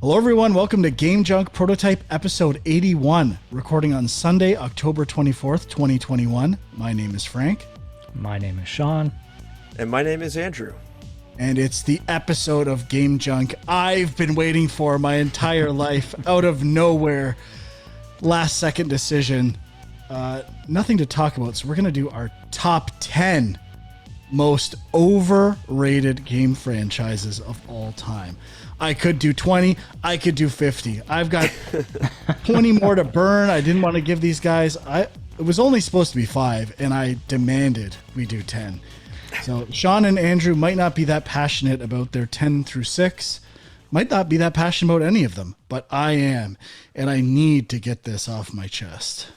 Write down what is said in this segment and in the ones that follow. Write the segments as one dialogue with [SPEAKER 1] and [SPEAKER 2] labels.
[SPEAKER 1] Hello, everyone. Welcome to Game Junk Prototype Episode 81, recording on Sunday, October 24th, 2021. My name is Frank.
[SPEAKER 2] My name is Sean.
[SPEAKER 3] And my name is Andrew.
[SPEAKER 1] And it's the episode of Game Junk I've been waiting for my entire life, out of nowhere. Last second decision. Nothing to talk about, so we're going to do our top 10 most overrated game franchises of all time. I could do 20. I could do 50. I've got 20 more to burn. I didn't want to give these guys. It was only supposed to be 5, and I demanded we do 10. So Sean and Andrew might not be that passionate about their 10 through 6. Might not be that passionate about any of them, but I am, and I need to get this off my chest.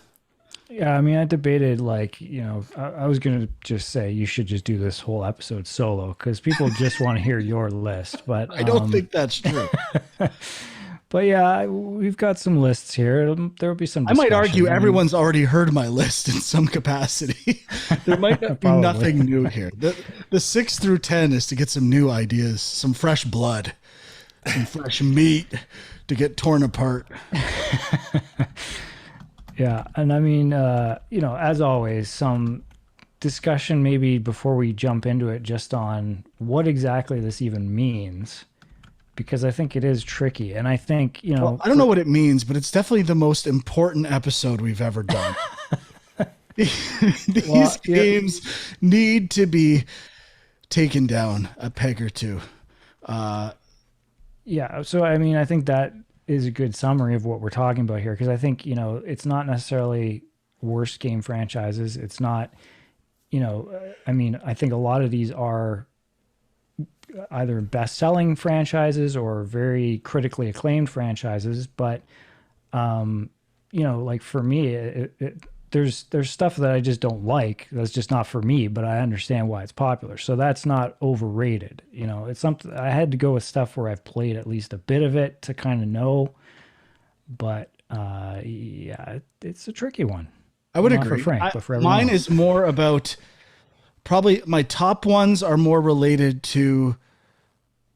[SPEAKER 2] Yeah, I mean, I debated, I was going to just say you should just do this whole episode solo because people just want to hear your list. But
[SPEAKER 1] I don't think that's true.
[SPEAKER 2] But yeah, we've got some lists here. There will be some
[SPEAKER 1] I might argue everyone's already heard my list in some capacity. There might be nothing new here. The 6 through 10 is to get some new ideas, some fresh blood, some fresh meat to get torn apart.
[SPEAKER 2] Yeah, and I mean, as always, some discussion maybe before we jump into it just on what exactly this even means, because I think it is tricky. And I think,
[SPEAKER 1] Well, I don't know what it means, but it's definitely the most important episode we've ever done. These games need to be taken down a peg or two.
[SPEAKER 2] Yeah, so I mean, I think that is a good summary of what we're talking about here, because I think it's not necessarily worst game franchises. It's not, I mean, I think a lot of these are either best-selling franchises or very critically acclaimed franchises. But like for me, there's stuff that I just don't like. That's just not for me, but I understand why it's popular. So that's not overrated. It's something I had to go with stuff where I've played at least a bit of it to kind of know. But yeah, it's a tricky one.
[SPEAKER 1] I would
[SPEAKER 2] not
[SPEAKER 1] agree.
[SPEAKER 2] For Frank, but for everyone
[SPEAKER 1] mine
[SPEAKER 2] else.
[SPEAKER 1] is more about, probably my top ones are more related to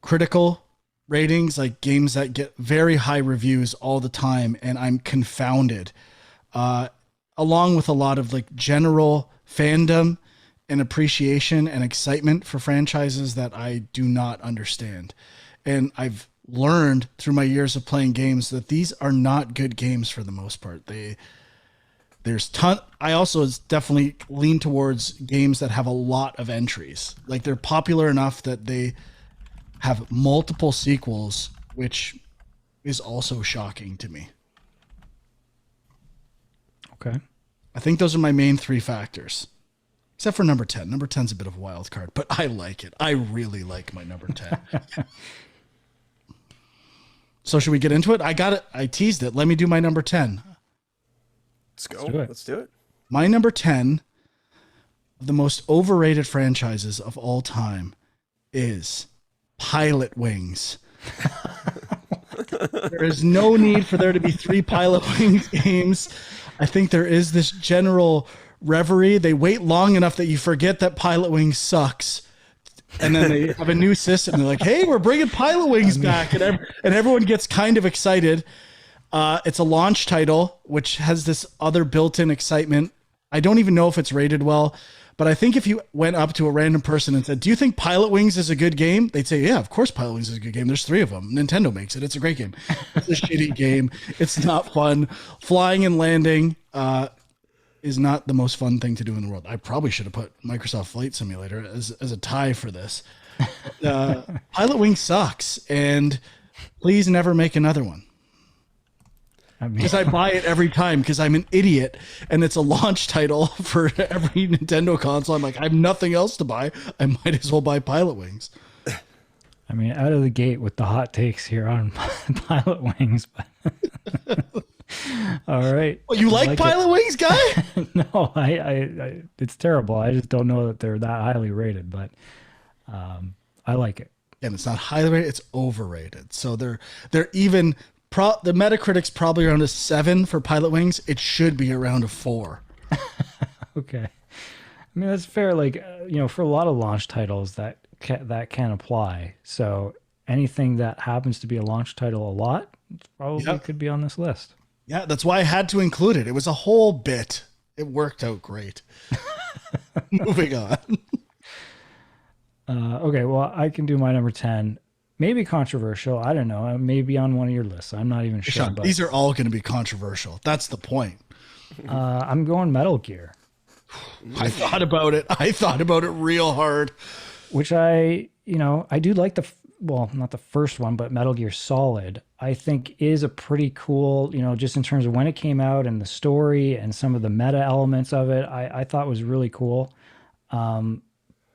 [SPEAKER 1] critical ratings, like games that get very high reviews all the time, and I'm confounded. Along with a lot of like general fandom and appreciation and excitement for franchises that I do not understand. And I've learned through my years of playing games that these are not good games for the most part. I also definitely lean towards games that have a lot of entries. Like they're popular enough that they have multiple sequels, which is also shocking to me.
[SPEAKER 2] Okay.
[SPEAKER 1] I think those are my main 3 factors. Except for number 10. Number 10's a bit of a wild card, but I like it. I really like my number 10. So should we get into it? I got it. I teased it. Let me do my number 10.
[SPEAKER 3] Let's go.
[SPEAKER 2] Let's
[SPEAKER 3] do it.
[SPEAKER 1] My number 10 of the most overrated franchises of all time is Pilot Wings. There is no need for there to be 3 Pilot Wings games. I think there is this general reverie. They wait long enough that you forget that Pilot Wings sucks. And then they have a new system. They're like, hey, we're bringing Pilot Wings back. And everyone gets kind of excited. It's a launch title, which has this other built-in excitement. I don't even know if it's rated well. But I think if you went up to a random person and said, do you think Pilot Wings is a good game? They'd say, yeah, of course Pilot Wings is a good game. There's 3 of them. Nintendo makes it. It's a great game. It's a shitty game. It's not fun. Flying and landing is not the most fun thing to do in the world. I probably should have put Microsoft Flight Simulator as a tie for this. Pilot Wings sucks. And please never make another one. Because I buy it every time because I'm an idiot and it's a launch title for every Nintendo console. I'm like, I have nothing else to buy. I might as well buy Pilot Wings.
[SPEAKER 2] I mean, out of the gate with the hot takes here on Pilot Wings. But all right.
[SPEAKER 1] Well, you like Pilot Wings, guy?
[SPEAKER 2] No, I it's terrible. I just don't know that they're that highly rated, but I like it.
[SPEAKER 1] And it's not highly rated, it's overrated. So they're even the Metacritic's probably around a 7 for Pilot Wings. It should be around a 4.
[SPEAKER 2] Okay. I mean, that's fair. Like, for a lot of launch titles that can apply. So anything that happens to be a launch title a lot probably could be on this list.
[SPEAKER 1] Yeah, that's why I had to include it. It was a whole bit. It worked out great. Moving on.
[SPEAKER 2] Okay, well, I can do my number 10. Maybe controversial. I don't know. Maybe on one of your lists. I'm not even sure.
[SPEAKER 1] Sean,
[SPEAKER 2] but
[SPEAKER 1] these are all going to be controversial. That's the point.
[SPEAKER 2] I'm going Metal Gear.
[SPEAKER 1] I thought about it. I thought about it real hard.
[SPEAKER 2] Which I do like well, not the first one, but Metal Gear Solid, I think is a pretty cool, just in terms of when it came out and the story and some of the meta elements of it, I thought was really cool.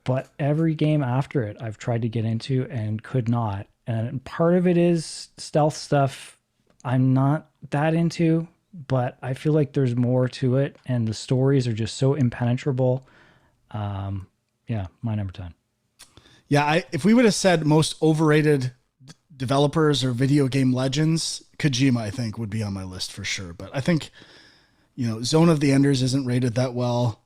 [SPEAKER 2] But every game after it, I've tried to get into and could not. And part of it is stealth stuff I'm not that into, but I feel like there's more to it. And the stories are just so impenetrable. Yeah, my number 10.
[SPEAKER 1] Yeah, if we would have said most overrated developers or video game legends, Kojima, I think, would be on my list for sure. But I think, Zone of the Enders isn't rated that well.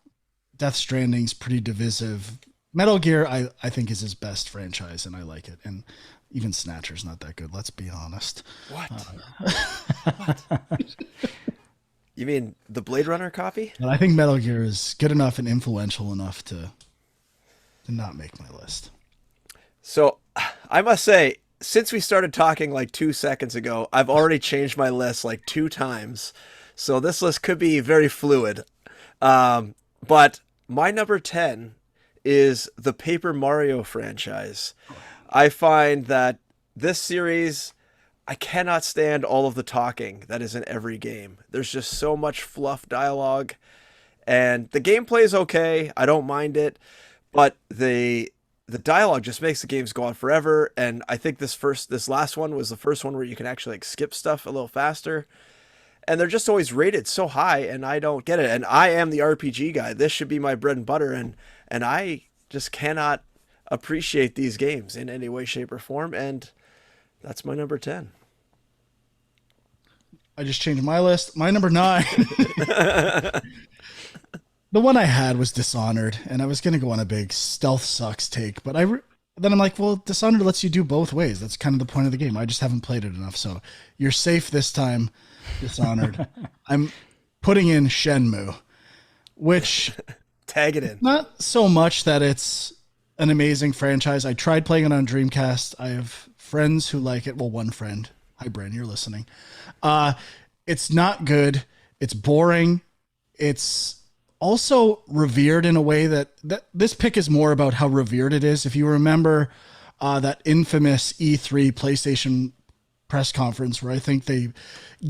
[SPEAKER 1] Death Stranding's pretty divisive. Metal Gear, I think, is his best franchise, and I like it. And even Snatcher's not that good, let's be honest.
[SPEAKER 3] What? What? You mean the Blade Runner copy?
[SPEAKER 1] But I think Metal Gear is good enough and influential enough to not make my list.
[SPEAKER 3] So I must say, since we started talking like 2 seconds ago, I've already changed my list like 2 times. So this list could be very fluid. But my number 10 is the Paper Mario franchise. I find that this series, I cannot stand all of the talking that is in every game. There's just so much fluff dialogue, and the gameplay is okay. I don't mind it, but the dialogue just makes the games go on forever. And I think this last one was the first one where you can actually like skip stuff a little faster. And they're just always rated so high, and I don't get it. And I am the RPG guy. This should be my bread and butter, and I just cannot appreciate these games in any way, shape, or form. And that's my number 10.
[SPEAKER 1] I just changed my list. My number 9. The one I had was Dishonored, and I was going to go on a big stealth sucks take, but then I'm like, well, Dishonored lets you do both ways. That's kind of the point of the game. I just haven't played it enough, so you're safe this time, Dishonored. I'm putting in Shenmue, which
[SPEAKER 3] tag it in.
[SPEAKER 1] Not so much that it's an amazing franchise. I tried playing it on Dreamcast. I have friends who like it. Well, one friend. Hi, Bren, you're listening. It's not good. It's boring. It's also revered in a way that this pick is more about how revered it is. If you remember that infamous E3 PlayStation press conference where I think they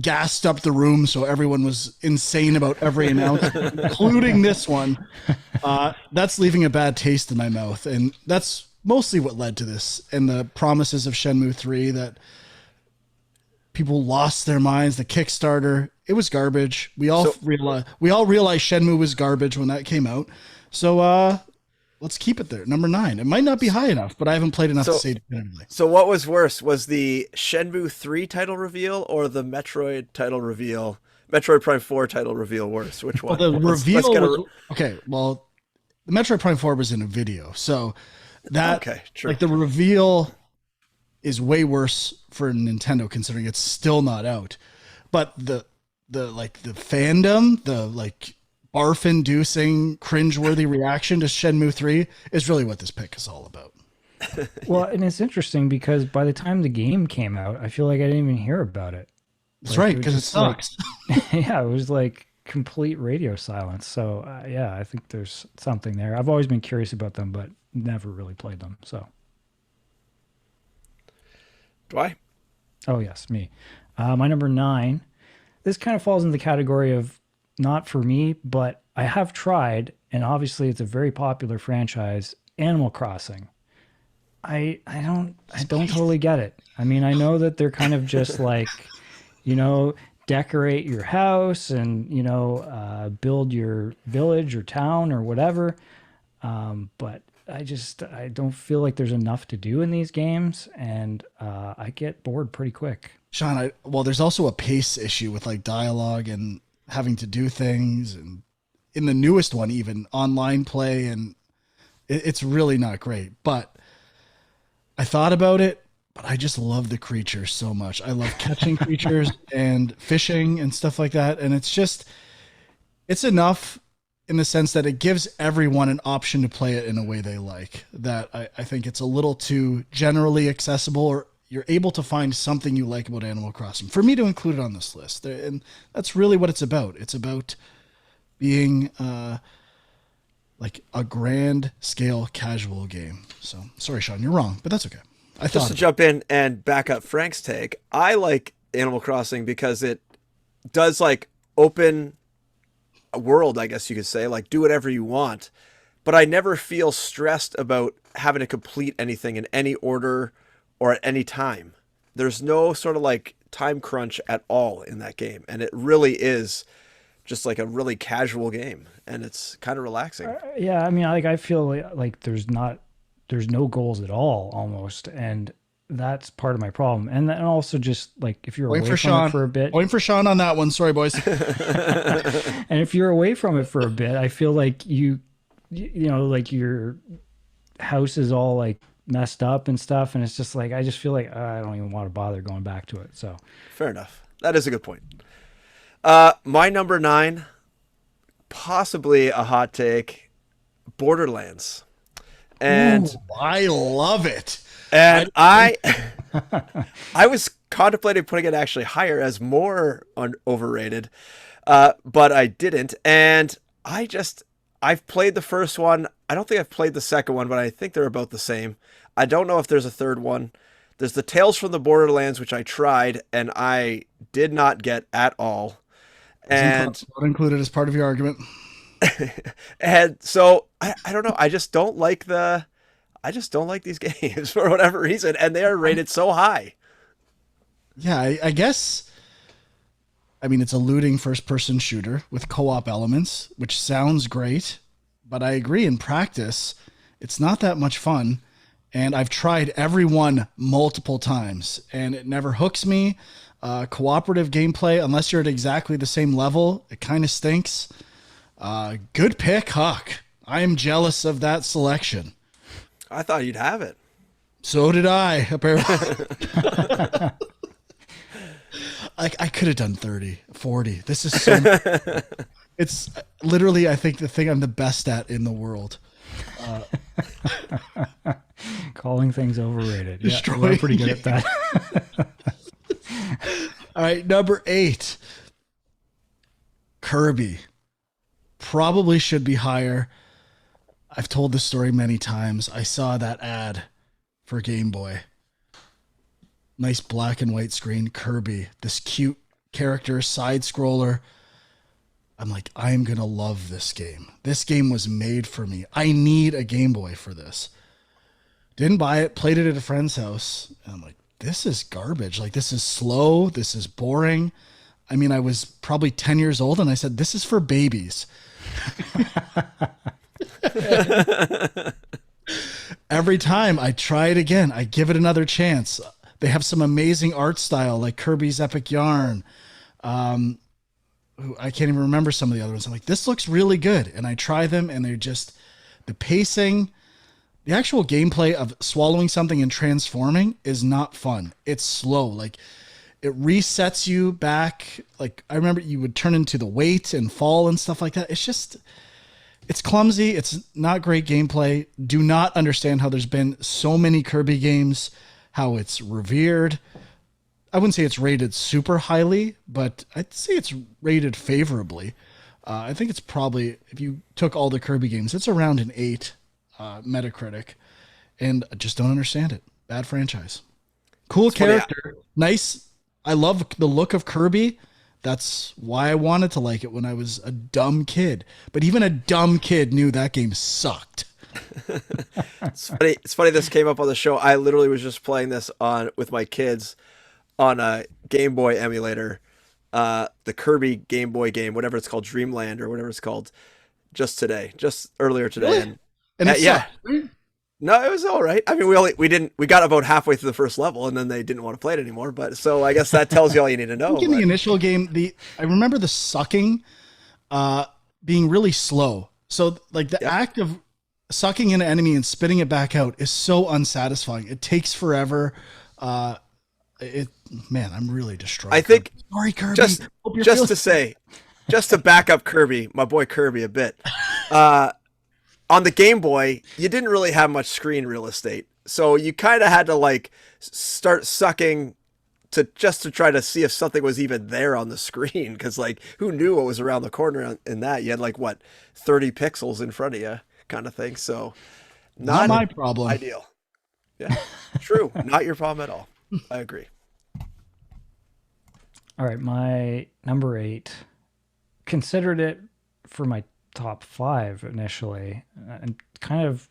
[SPEAKER 1] gassed up the room so everyone was insane about every announcement, including this one, that's leaving a bad taste in my mouth. And that's mostly what led to this, and the promises of Shenmue 3 that people lost their minds. The Kickstarter, it was garbage. We all realized Shenmue was garbage when that came out. So let's keep it there. Number 9. It might not be high enough, but I haven't played enough to say definitively.
[SPEAKER 3] So what was worse? Was the Shenmue 3 title reveal or the Metroid title reveal? Metroid Prime 4 title reveal worse? Which one?
[SPEAKER 1] Well, the reveal okay, well, the Metroid Prime 4 was in a video. So that
[SPEAKER 3] true.
[SPEAKER 1] Like the reveal is way worse for Nintendo considering it's still not out. But the fandom, the like barf-inducing, cringeworthy reaction to Shenmue 3 is really what this pick is all about.
[SPEAKER 2] Well, and it's interesting because by the time the game came out, I feel like I didn't even hear about it.
[SPEAKER 1] That's right, because it sucks.
[SPEAKER 2] Yeah, it was like complete radio silence. So yeah, I think there's something there. I've always been curious about them, but never really played them. So.
[SPEAKER 3] Do I?
[SPEAKER 2] Oh, yes, me. My number 9, this kind of falls in the category of not for me, but I have tried, and obviously it's a very popular franchise, Animal Crossing. I don't totally get it. I mean, I know that they're kind of just like, decorate your house and, build your village or town or whatever. But I don't feel like there's enough to do in these games, and I get bored pretty quick.
[SPEAKER 1] Sean, there's also a pace issue with like dialogue and having to do things, and in the newest one, even online play, and it's really not great. But I thought about it, but I just love the creatures so much. I love catching creatures and fishing and stuff like that. And it's enough in the sense that it gives everyone an option to play it in a way they like. That I think it's a little too generally accessible, or you're able to find something you like about Animal Crossing for me to include it on this list. And that's really what it's about. It's about being like a grand scale casual game. So sorry, Sean, you're wrong, but that's okay.
[SPEAKER 3] Just to jump in and back up Frank's take, I like Animal Crossing because it does like open a world, I guess you could say, like do whatever you want, but I never feel stressed about having to complete anything in any order or at any time. There's no sort of like time crunch at all in that game, and it really is just like a really casual game, and it's kind of relaxing.
[SPEAKER 2] Yeah, I mean, I feel like there's no goals at all almost, and that's part of my problem. And then also just like if you're away from it for a bit,
[SPEAKER 1] point for Sean on that one. Sorry, boys.
[SPEAKER 2] And if you're away from it for a bit, I feel like you know, like your house is all like messed up and stuff, and it's just like I just feel like I don't even want to bother going back to it. So
[SPEAKER 3] fair enough. That is a good point. My number 9, possibly a hot take, Borderlands. And
[SPEAKER 1] ooh, I love it.
[SPEAKER 3] And I was contemplating putting it actually higher as more overrated, but I didn't. And I've played the first one. I don't think I've played the second one, but I think they're about the same. I don't know if there's a third one. There's the Tales from the Borderlands, which I tried and I did not get at all. And
[SPEAKER 1] not included as part of your argument.
[SPEAKER 3] And so I don't know. I just don't like these games for whatever reason, and they are rated so high.
[SPEAKER 1] Yeah, I guess. I mean, it's a looting first-person shooter with co-op elements, which sounds great, but I agree in practice, it's not that much fun. And I've tried every one multiple times, and it never hooks me. Cooperative gameplay, unless you're at exactly the same level, it kind of stinks. Good pick, Huck. I am jealous of that selection.
[SPEAKER 3] I thought you'd have it.
[SPEAKER 1] So did I, apparently. I could have done 30, 40. This is so... It's literally, I think, the thing I'm the best at in the world.
[SPEAKER 2] Calling things overrated. Yeah, we're pretty good at that.
[SPEAKER 1] All right, number 8. Kirby. Probably should be higher. I've told this story many times. I saw that ad for Game Boy. Nice black and white screen. Kirby, this cute character, side scroller. I'm like, I'm going to love this game. This game was made for me. I need a Game Boy for this. Didn't buy it, played it at a friend's house. And I'm like, this is garbage. Like, this is slow. This is boring. I mean, I was probably 10 years old and I said, this is for babies. Every time I try it again, I give it another chance. They have some amazing art style like Kirby's Epic Yarn. I can't even remember some of the other ones. I'm like, this looks really good. And I try them and they're just the pacing, the actual gameplay of swallowing something and transforming is not fun. It's slow. Like it resets you back. Like I remember you would turn into the weight and fall and stuff like that. It's clumsy. It's not great gameplay. Do not understand how there's been so many Kirby games, how it's revered. I wouldn't say it's rated super highly, but I'd say it's rated favorably. I think it's probably, if you took all the Kirby games, it's around an 8 Metacritic. And I just don't understand it. Bad franchise. Cool character. Nice. I love the look of Kirby. That's why I wanted to like it when I was a dumb kid. But even a dumb kid knew that game sucked.
[SPEAKER 3] It's funny this came up on the show. I literally was just playing this with my kids on a Game Boy emulator, the Kirby Game Boy game, whatever it's called, Dreamland or whatever it's called, just earlier today.
[SPEAKER 1] Really? And it
[SPEAKER 3] yeah,
[SPEAKER 1] sucked.
[SPEAKER 3] no, it was all right. I mean, we got about halfway through the first level and then they didn't want to play it anymore. But so I guess that tells you all you need to know.
[SPEAKER 1] In the initial game, I remember the sucking being really slow. So like the act of sucking an enemy and spitting it back out is so unsatisfying. It takes forever. It man, I'm really distraught.
[SPEAKER 3] I think
[SPEAKER 1] Sorry, Kirby.
[SPEAKER 3] just
[SPEAKER 1] Hope you're
[SPEAKER 3] just
[SPEAKER 1] feeling-
[SPEAKER 3] to say, just to back up Kirby, my boy Kirby a bit. On the Game Boy, you didn't really have much screen real estate, so you kind of had to like start sucking to try to see if something was even there on the screen, because like who knew what was around the corner in that? You had like what 30 pixels in front of you, kind of thing. So
[SPEAKER 1] not my problem.
[SPEAKER 3] Ideal. Yeah, true. Not your problem at all. I agree.
[SPEAKER 2] All right, my number 8. Considered it for my top 5 initially, and kind of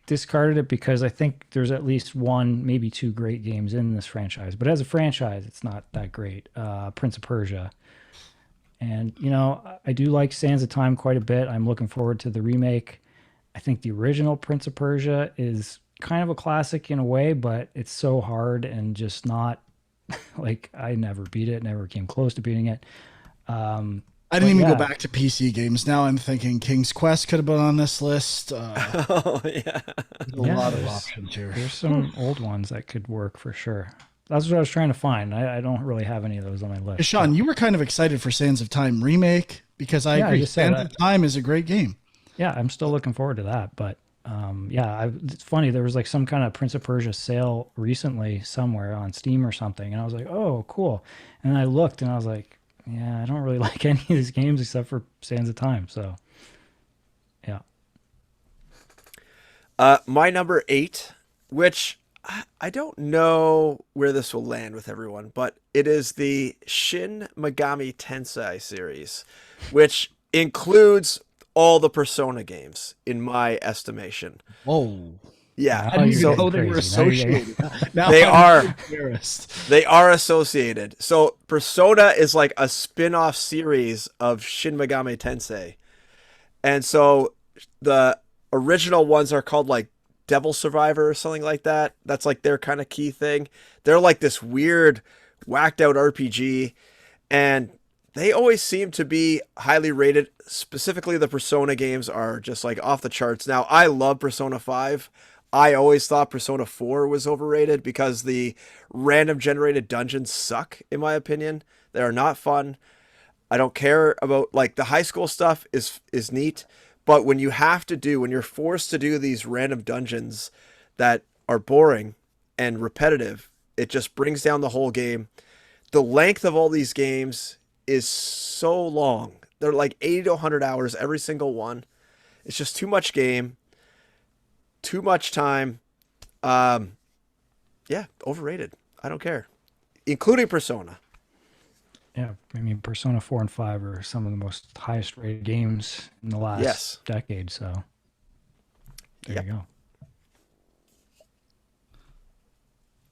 [SPEAKER 2] discarded it because I think there's at least one, maybe 2 great games in this franchise. But as a franchise, it's not that great. Prince of Persia. And, you know, I do like Sands of Time quite a bit. I'm looking forward to the remake. I think the original Prince of Persia is kind of a classic in a way, but it's so hard and just not like I never beat it, never came close to beating it.
[SPEAKER 1] I didn't even go back to PC games. Now I'm thinking King's Quest could have been on this list.
[SPEAKER 3] Oh yeah,
[SPEAKER 1] a lot of options here.
[SPEAKER 2] There's some old ones that could work for sure. That's what I was trying to find. I don't really have any of those on my list.
[SPEAKER 1] Sean, you were kind of excited for Sands of Time remake because I agree. Sands of Time is a great game.
[SPEAKER 2] Yeah, I'm still looking forward to that. But it's funny. There was like some kind of Prince of Persia sale recently somewhere on Steam or something, and I was like, oh, cool. And I looked and I was like, yeah, I don't really like any of these games except for Sands of Time. So, yeah.
[SPEAKER 3] My number 8, which I don't know where this will land with everyone, but it is the Shin Megami Tensei series, which includes all the Persona games, in my estimation.
[SPEAKER 1] Whoa.
[SPEAKER 3] Yeah,
[SPEAKER 1] I didn't even know they were associated.
[SPEAKER 3] They are associated. So Persona is like a spin-off series of Shin Megami Tensei. And so the original ones are called like Devil Survivor or something like that. That's like their kind of key thing. They're like this weird, whacked out RPG, and they always seem to be highly rated. Specifically, the Persona games are just like off the charts. Now, I love Persona 5. I always thought Persona 4 was overrated because the random generated dungeons suck, in my opinion. They are not fun. I don't care about, like, the high school stuff is neat, but when you're forced to do these random dungeons that are boring and repetitive, it just brings down the whole game. The length of all these games is so long. They're like 80 to 100 hours every single one. It's just too much game. Too much time. Yeah, overrated. I don't care. Including Persona.
[SPEAKER 2] Yeah, I mean, Persona 4 and 5 are some of the most highest rated games in the last decade, so there you go.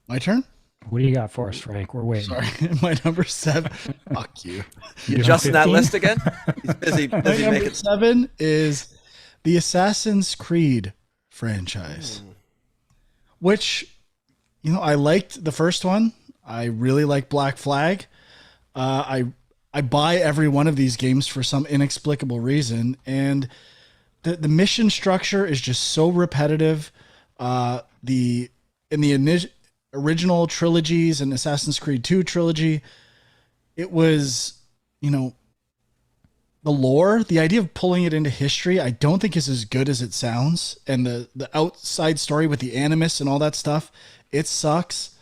[SPEAKER 1] My turn?
[SPEAKER 2] What do you got for us, Frank? We're waiting.
[SPEAKER 1] Sorry, my number 7. Fuck you.
[SPEAKER 3] You adjusting that list again? He's busy
[SPEAKER 1] my number
[SPEAKER 3] making...
[SPEAKER 1] 7 is the Assassin's Creed franchise, which, you know, I liked the first one. I really like Black Flag. I buy every one of these games for some inexplicable reason, and the mission structure is just so repetitive. In the original trilogies and Assassin's Creed 2 trilogy, it was, you know, the lore, the idea of pulling it into history, I don't think is as good as it sounds. And the outside story with the Animus and all that stuff, it sucks.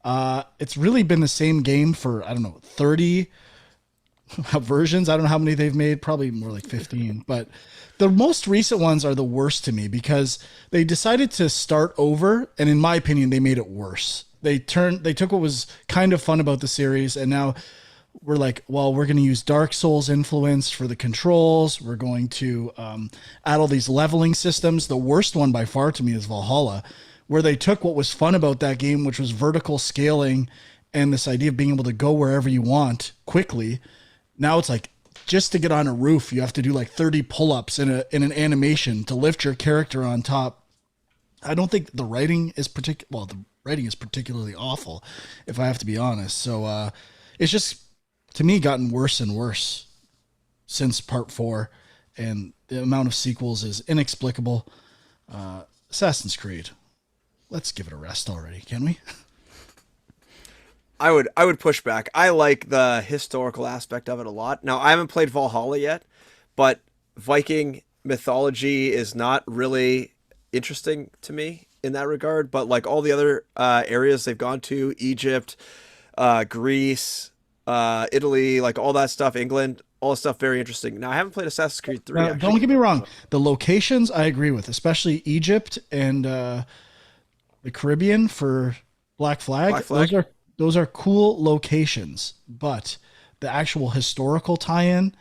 [SPEAKER 1] It's really been the same game for, I don't know, 30 versions. I don't know how many they've made, probably more like 15. But the most recent ones are the worst to me because they decided to start over. And in my opinion, they made it worse. They took what was kind of fun about the series, and now we're like, well, we're going to use Dark Souls influence for the controls. We're going to add all these leveling systems. The worst one by far to me is Valhalla, where they took what was fun about that game, which was vertical scaling and this idea of being able to go wherever you want quickly. Now it's like, just to get on a roof, you have to do like 30 pull-ups in an animation to lift your character on top. I don't think the writing is the writing is particularly awful, if I have to be honest. So it's just, to me, gotten worse and worse since part 4, and the amount of sequels is inexplicable. Assassin's Creed. Let's give it a rest already, can we?
[SPEAKER 3] I would push back. I like the historical aspect of it a lot. Now, I haven't played Valhalla yet, but Viking mythology is not really interesting to me in that regard. But like all the other areas they've gone to, Egypt, Greece, Italy, like all that stuff, England, all that stuff, very interesting. Now, I haven't played Assassin's Creed 3,
[SPEAKER 1] Now,
[SPEAKER 3] actually.
[SPEAKER 1] don't get me wrong. The locations I agree with, especially Egypt and the Caribbean for Black Flag.
[SPEAKER 3] Black Flag?
[SPEAKER 1] Those are cool locations, but the actual historical tie-in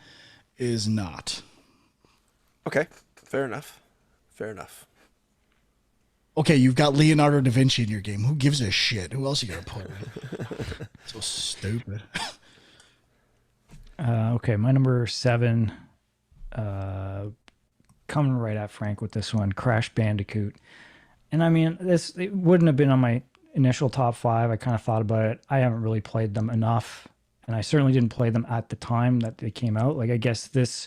[SPEAKER 1] is not.
[SPEAKER 3] Okay, fair enough. Fair enough.
[SPEAKER 1] Okay, you've got Leonardo da Vinci in your game. Who gives a shit? Who else are you gonna put? So stupid.
[SPEAKER 2] Okay, my number 7, coming right at Frank with this one, Crash Bandicoot. And I mean, it wouldn't have been on my initial top 5. I kind of thought about it. I haven't really played them enough, and I certainly didn't play them at the time that they came out. Like, I guess this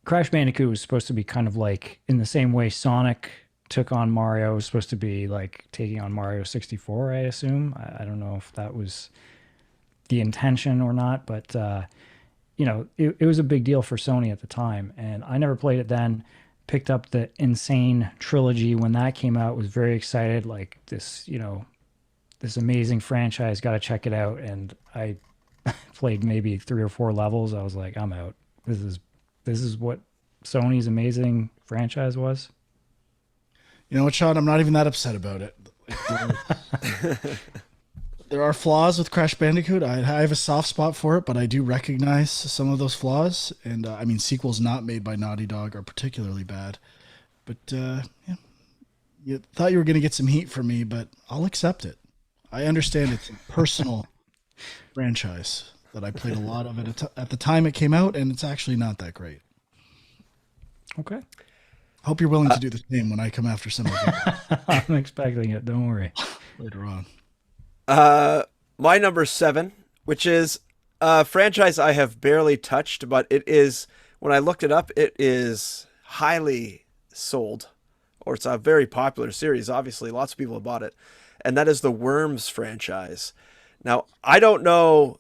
[SPEAKER 2] Crash Bandicoot was supposed to be kind of like in the same way Sonic took on Mario. It was supposed to be like taking on Mario 64, I assume. I don't know if that was the intention or not, but it was a big deal for Sony at the time, and I never played it then. Picked up the Insane trilogy when that came out, was very excited, like this, this amazing franchise, got to check it out. And I played maybe 3 or 4 levels. I was like, I'm out. This is what Sony's amazing franchise was.
[SPEAKER 1] You know what, Sean? I'm not even that upset about it. There are flaws with Crash Bandicoot. I have a soft spot for it, but I do recognize some of those flaws. And I mean, sequels not made by Naughty Dog are particularly bad. But yeah, you thought you were going to get some heat from me, but I'll accept it. I understand it's a personal franchise that I played a lot of it at the time it came out, and it's actually not that great.
[SPEAKER 2] Okay.
[SPEAKER 1] Hope you're willing to do the same when I come after some of it
[SPEAKER 2] I'm expecting it. Don't worry.
[SPEAKER 1] later on.
[SPEAKER 3] My number 7, which is a franchise I have barely touched, but it is, when I looked it up, it is highly sold, or it's a very popular series. Obviously, lots of people have bought it, and that is the Worms franchise. Now, I don't know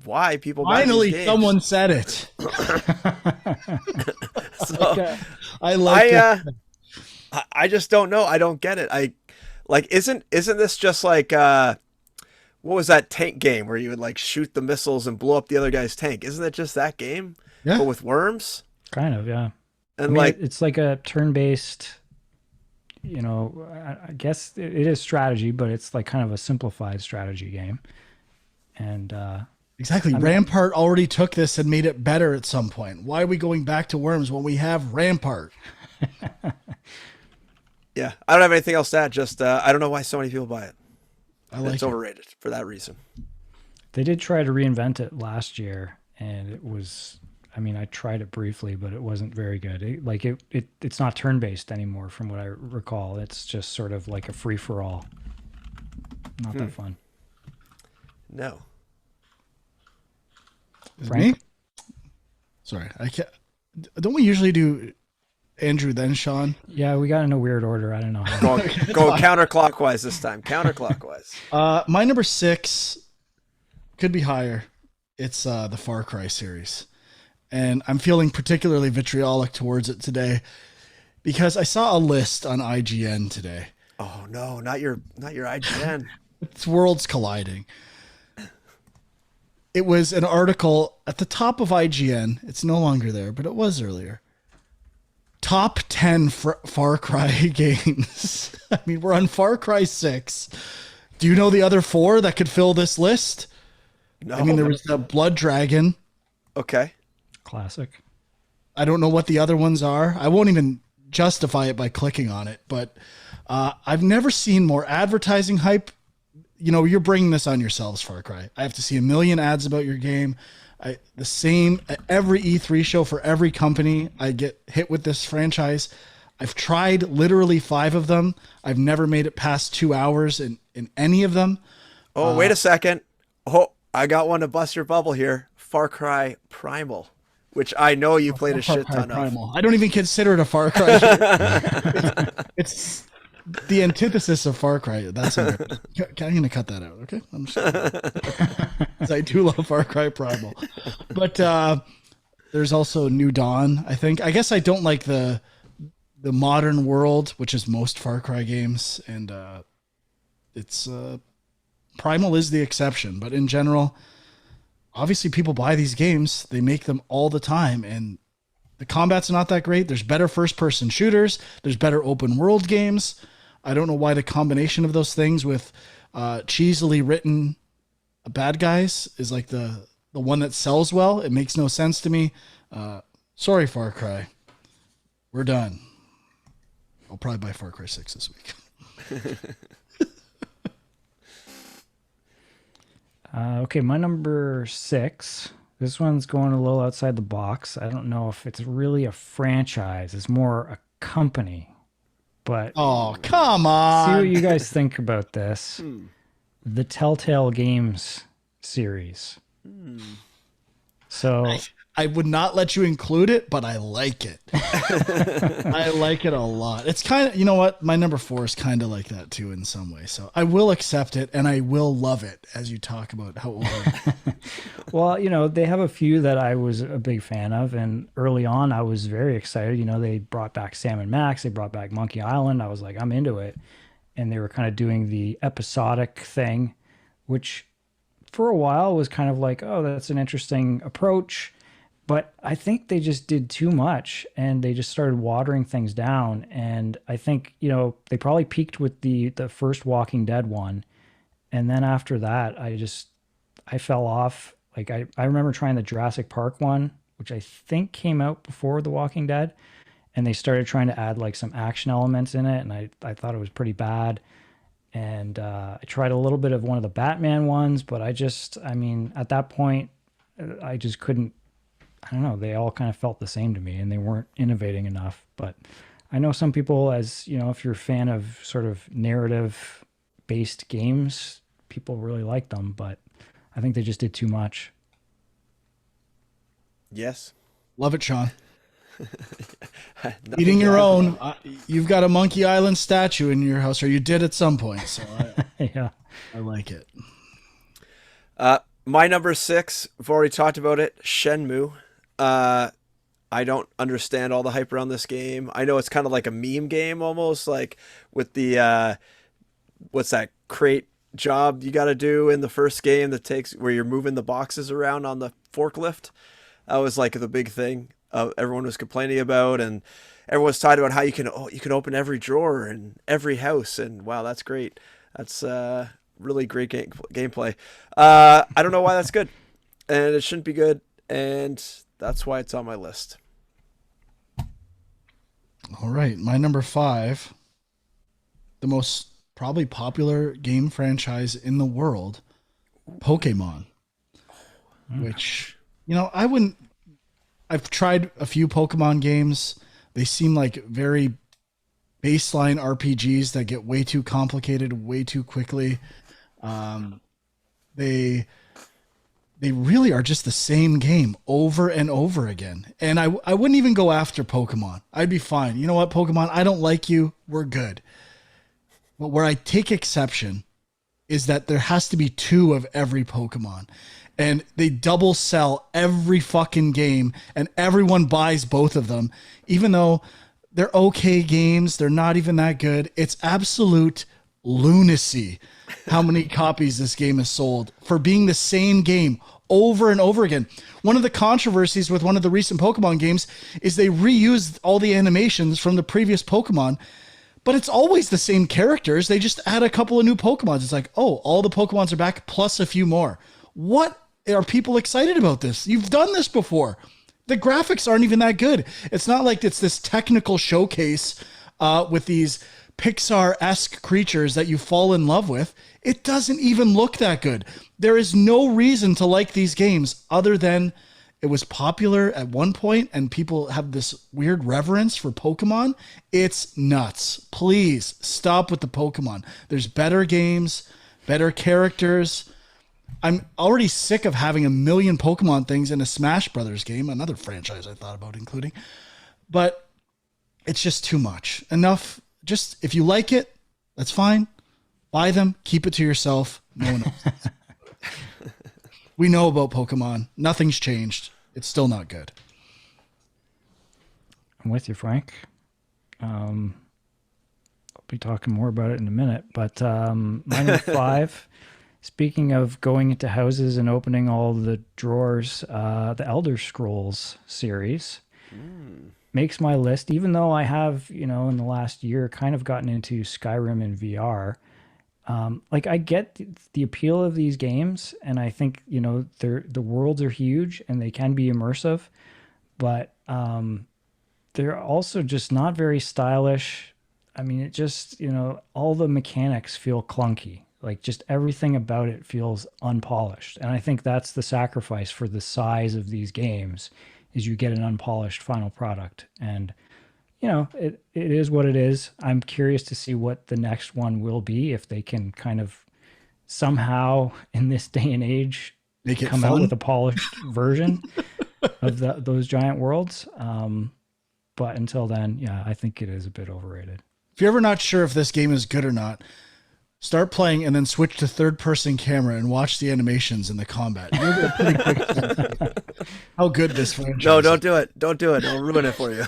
[SPEAKER 3] why people buy
[SPEAKER 1] Finally,
[SPEAKER 3] these games.
[SPEAKER 1] someone said it.
[SPEAKER 3] So,
[SPEAKER 1] I like it.
[SPEAKER 3] I just don't know. I don't get it. Isn't this just like what was that tank game where you would like shoot the missiles and blow up the other guy's tank? Isn't it just that game?
[SPEAKER 1] Yeah.
[SPEAKER 3] But with worms?
[SPEAKER 2] Kind of, yeah.
[SPEAKER 3] And like
[SPEAKER 2] it's like a turn-based, I guess it is strategy, but it's like kind of a simplified strategy game. And
[SPEAKER 1] Exactly. Rampart already took this and made it better at some point. Why are we going back to Worms when we have Rampart?
[SPEAKER 3] yeah, I don't have anything else to add. Just I don't know why so many people buy it. It's
[SPEAKER 1] it.
[SPEAKER 3] overrated for that reason.
[SPEAKER 2] they did try to reinvent it last year, and it was. I mean, I tried it briefly, but it wasn't very good. It's not turn-based anymore, from what I recall. It's just sort of like a free-for-all. Not that fun.
[SPEAKER 3] No.
[SPEAKER 1] Is it
[SPEAKER 2] Frank?
[SPEAKER 1] me? Sorry, I can't. Don't we usually do Andrew then Sean?
[SPEAKER 2] Yeah, we got in a weird order. I don't know how.
[SPEAKER 3] Go counterclockwise this time. Counterclockwise.
[SPEAKER 1] My number 6 could be higher. It's the Far Cry series, and I'm feeling particularly vitriolic towards it today because I saw a list on IGN today.
[SPEAKER 3] Oh no, not your IGN.
[SPEAKER 1] It's worlds colliding. It was an article at the top of IGN. It's no longer there, but it was earlier. Top 10 Far Cry games. I mean, we're on Far Cry 6. Do you know the other 4 that could fill this list?
[SPEAKER 3] No.
[SPEAKER 1] I mean, there was the Blood Dragon.
[SPEAKER 3] Okay.
[SPEAKER 2] Classic.
[SPEAKER 1] I don't know what the other ones are. I won't even justify it by clicking on it, but I've never seen more advertising hype. You know, you're bringing this on yourselves, Far Cry. I have to see a million ads about your game. The same at every E3 show for every company. I get hit with this franchise. I've tried literally 5 of them. I've never made it past 2 hours in any of them.
[SPEAKER 3] Oh, wait a second. Oh, I got one to bust your bubble here. Far Cry Primal, which I know you played a shit ton of.
[SPEAKER 1] I don't even consider it a Far Cry. the antithesis of Far Cry. That's hilarious. I'm going to cut that out. Okay. I'm just 'cause I do love Far Cry Primal, but there's also New Dawn. I guess I don't like the modern world, which is most Far Cry games, and it's Primal is the exception. But in general, obviously people buy these games, they make them all the time, and the combat's not that great. There's better first-person shooters. There's better open-world games. I don't know why the combination of those things with cheesily written bad guys is like the one that sells well. It makes no sense to me. Sorry, Far Cry. We're done. I'll probably buy Far Cry 6 this week.
[SPEAKER 2] Okay, my number 6. This one's going a little outside the box. I don't know if it's really a franchise. It's more a company. But
[SPEAKER 1] oh, come
[SPEAKER 2] see
[SPEAKER 1] on.
[SPEAKER 2] what you guys think about this. The Telltale Games series. So
[SPEAKER 1] I would not let you include it, but I like it. I like it a lot. It's kind of, you know what? My number 4 is kind of like that too in some way. So I will accept it and I will love it as you talk about how over.
[SPEAKER 2] well, they have a few that I was a big fan of. And early on, I was very excited. They brought back Sam and Max. They brought back Monkey Island. I was like, I'm into it. And they were kind of doing the episodic thing, which for a while was kind of like, oh, that's an interesting approach. But I think they just did too much and they just started watering things down. And I think, they probably peaked with the first Walking Dead one. And then after that, I fell off. Like I remember trying the Jurassic Park one, which I think came out before The Walking Dead. And they started trying to add like some action elements in it. And I thought it was pretty bad. And I tried a little bit of one of the Batman ones, but at that point, I just couldn't. I don't know. They all kind of felt the same to me and they weren't innovating enough. But I know some people, if you're a fan of sort of narrative based games, people really like them, but I think they just did too much.
[SPEAKER 3] Yes.
[SPEAKER 1] Love it, Sean. Eating your own. You've got a Monkey Island statue in your house, or you did at some point. So
[SPEAKER 2] yeah,
[SPEAKER 1] I like it.
[SPEAKER 3] My number 6, we've already talked about it, Shenmue. I don't understand all the hype around this game. I know it's kind of like a meme game almost, like with the what's that crate job you got to do in the first game that takes where you're moving the boxes around on the forklift. That was like the big thing everyone was complaining about, and everyone's talking about how you can open every drawer in every house, and wow, that's great. That's really great gameplay. I don't know why that's good, and it shouldn't be good, and that's why it's on my list.
[SPEAKER 1] All right, my number 5, the most probably popular game franchise in the world, Pokemon. Which, I've tried a few Pokemon games. They seem like very baseline RPGs that get way too complicated way too quickly. They really are just the same game over and over again. And I wouldn't even go after Pokemon. I'd be fine. You know what, Pokemon? I don't like you. We're good. But where I take exception is that there has to be 2 of every Pokemon. And they double sell every fucking game and everyone buys both of them. Even though they're okay games, they're not even that good. It's absolute lunacy how many copies this game has sold for being the same game over and over again. One of the controversies with one of the recent Pokemon games is they reused all the animations from the previous Pokemon, but it's always the same characters. They just add a couple of new Pokemons. It's like, oh, all the Pokemons are back plus a few more. What are people excited about this? You've done this before. The graphics aren't even that good. It's not like it's this technical showcase with these Pixar-esque creatures that you fall in love with. It doesn't even look that good. There is no reason to like these games other than it was popular at one point and people have this weird reverence for Pokemon. It's nuts. Please stop with the Pokemon. There's better games, better characters. I'm already sick of having a million Pokemon things in a Smash Brothers game, another franchise I thought about including. But it's just too much. Enough just if you like it, that's fine. Buy them, keep it to yourself. No one else. We know about Pokemon. Nothing's changed. It's still not good.
[SPEAKER 2] I'm with you, Frank. I'll be talking more about it in a minute. But my number 5, speaking of going into houses and opening all the drawers, the Elder Scrolls series makes my list, even though I have, in the last year kind of gotten into Skyrim in VR. Like I get the appeal of these games, and I think, the worlds are huge and they can be immersive, but they're also just not very stylish. I mean, it just, all the mechanics feel clunky. Like just everything about it feels unpolished. And I think that's the sacrifice for the size of these games is you get an unpolished final product. And, it is what it is. I'm curious to see what the next one will be, if they can kind of somehow in this day and age
[SPEAKER 1] Make it
[SPEAKER 2] come
[SPEAKER 1] fun.
[SPEAKER 2] out with a polished version of those giant worlds. But until then, yeah, I think it is a bit overrated.
[SPEAKER 1] If you're ever not sure if this game is good or not, start playing and then switch to third-person camera and watch the animations and the combat. You'll get a pretty quick sense how good this franchise
[SPEAKER 3] No,
[SPEAKER 1] is.
[SPEAKER 3] don't do it. Don't do it. It'll ruin it for you.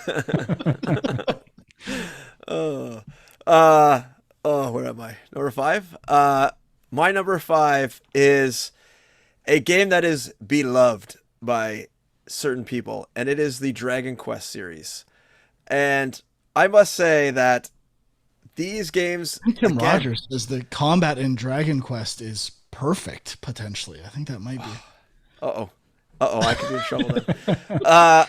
[SPEAKER 3] Where am I? Number 5? My number 5 is a game that is beloved by certain people, and it is the Dragon Quest series. And I must say that these games,
[SPEAKER 1] I think Tim Rogers says the combat in Dragon Quest is perfect, potentially. I think that might be.
[SPEAKER 3] I could be in trouble then.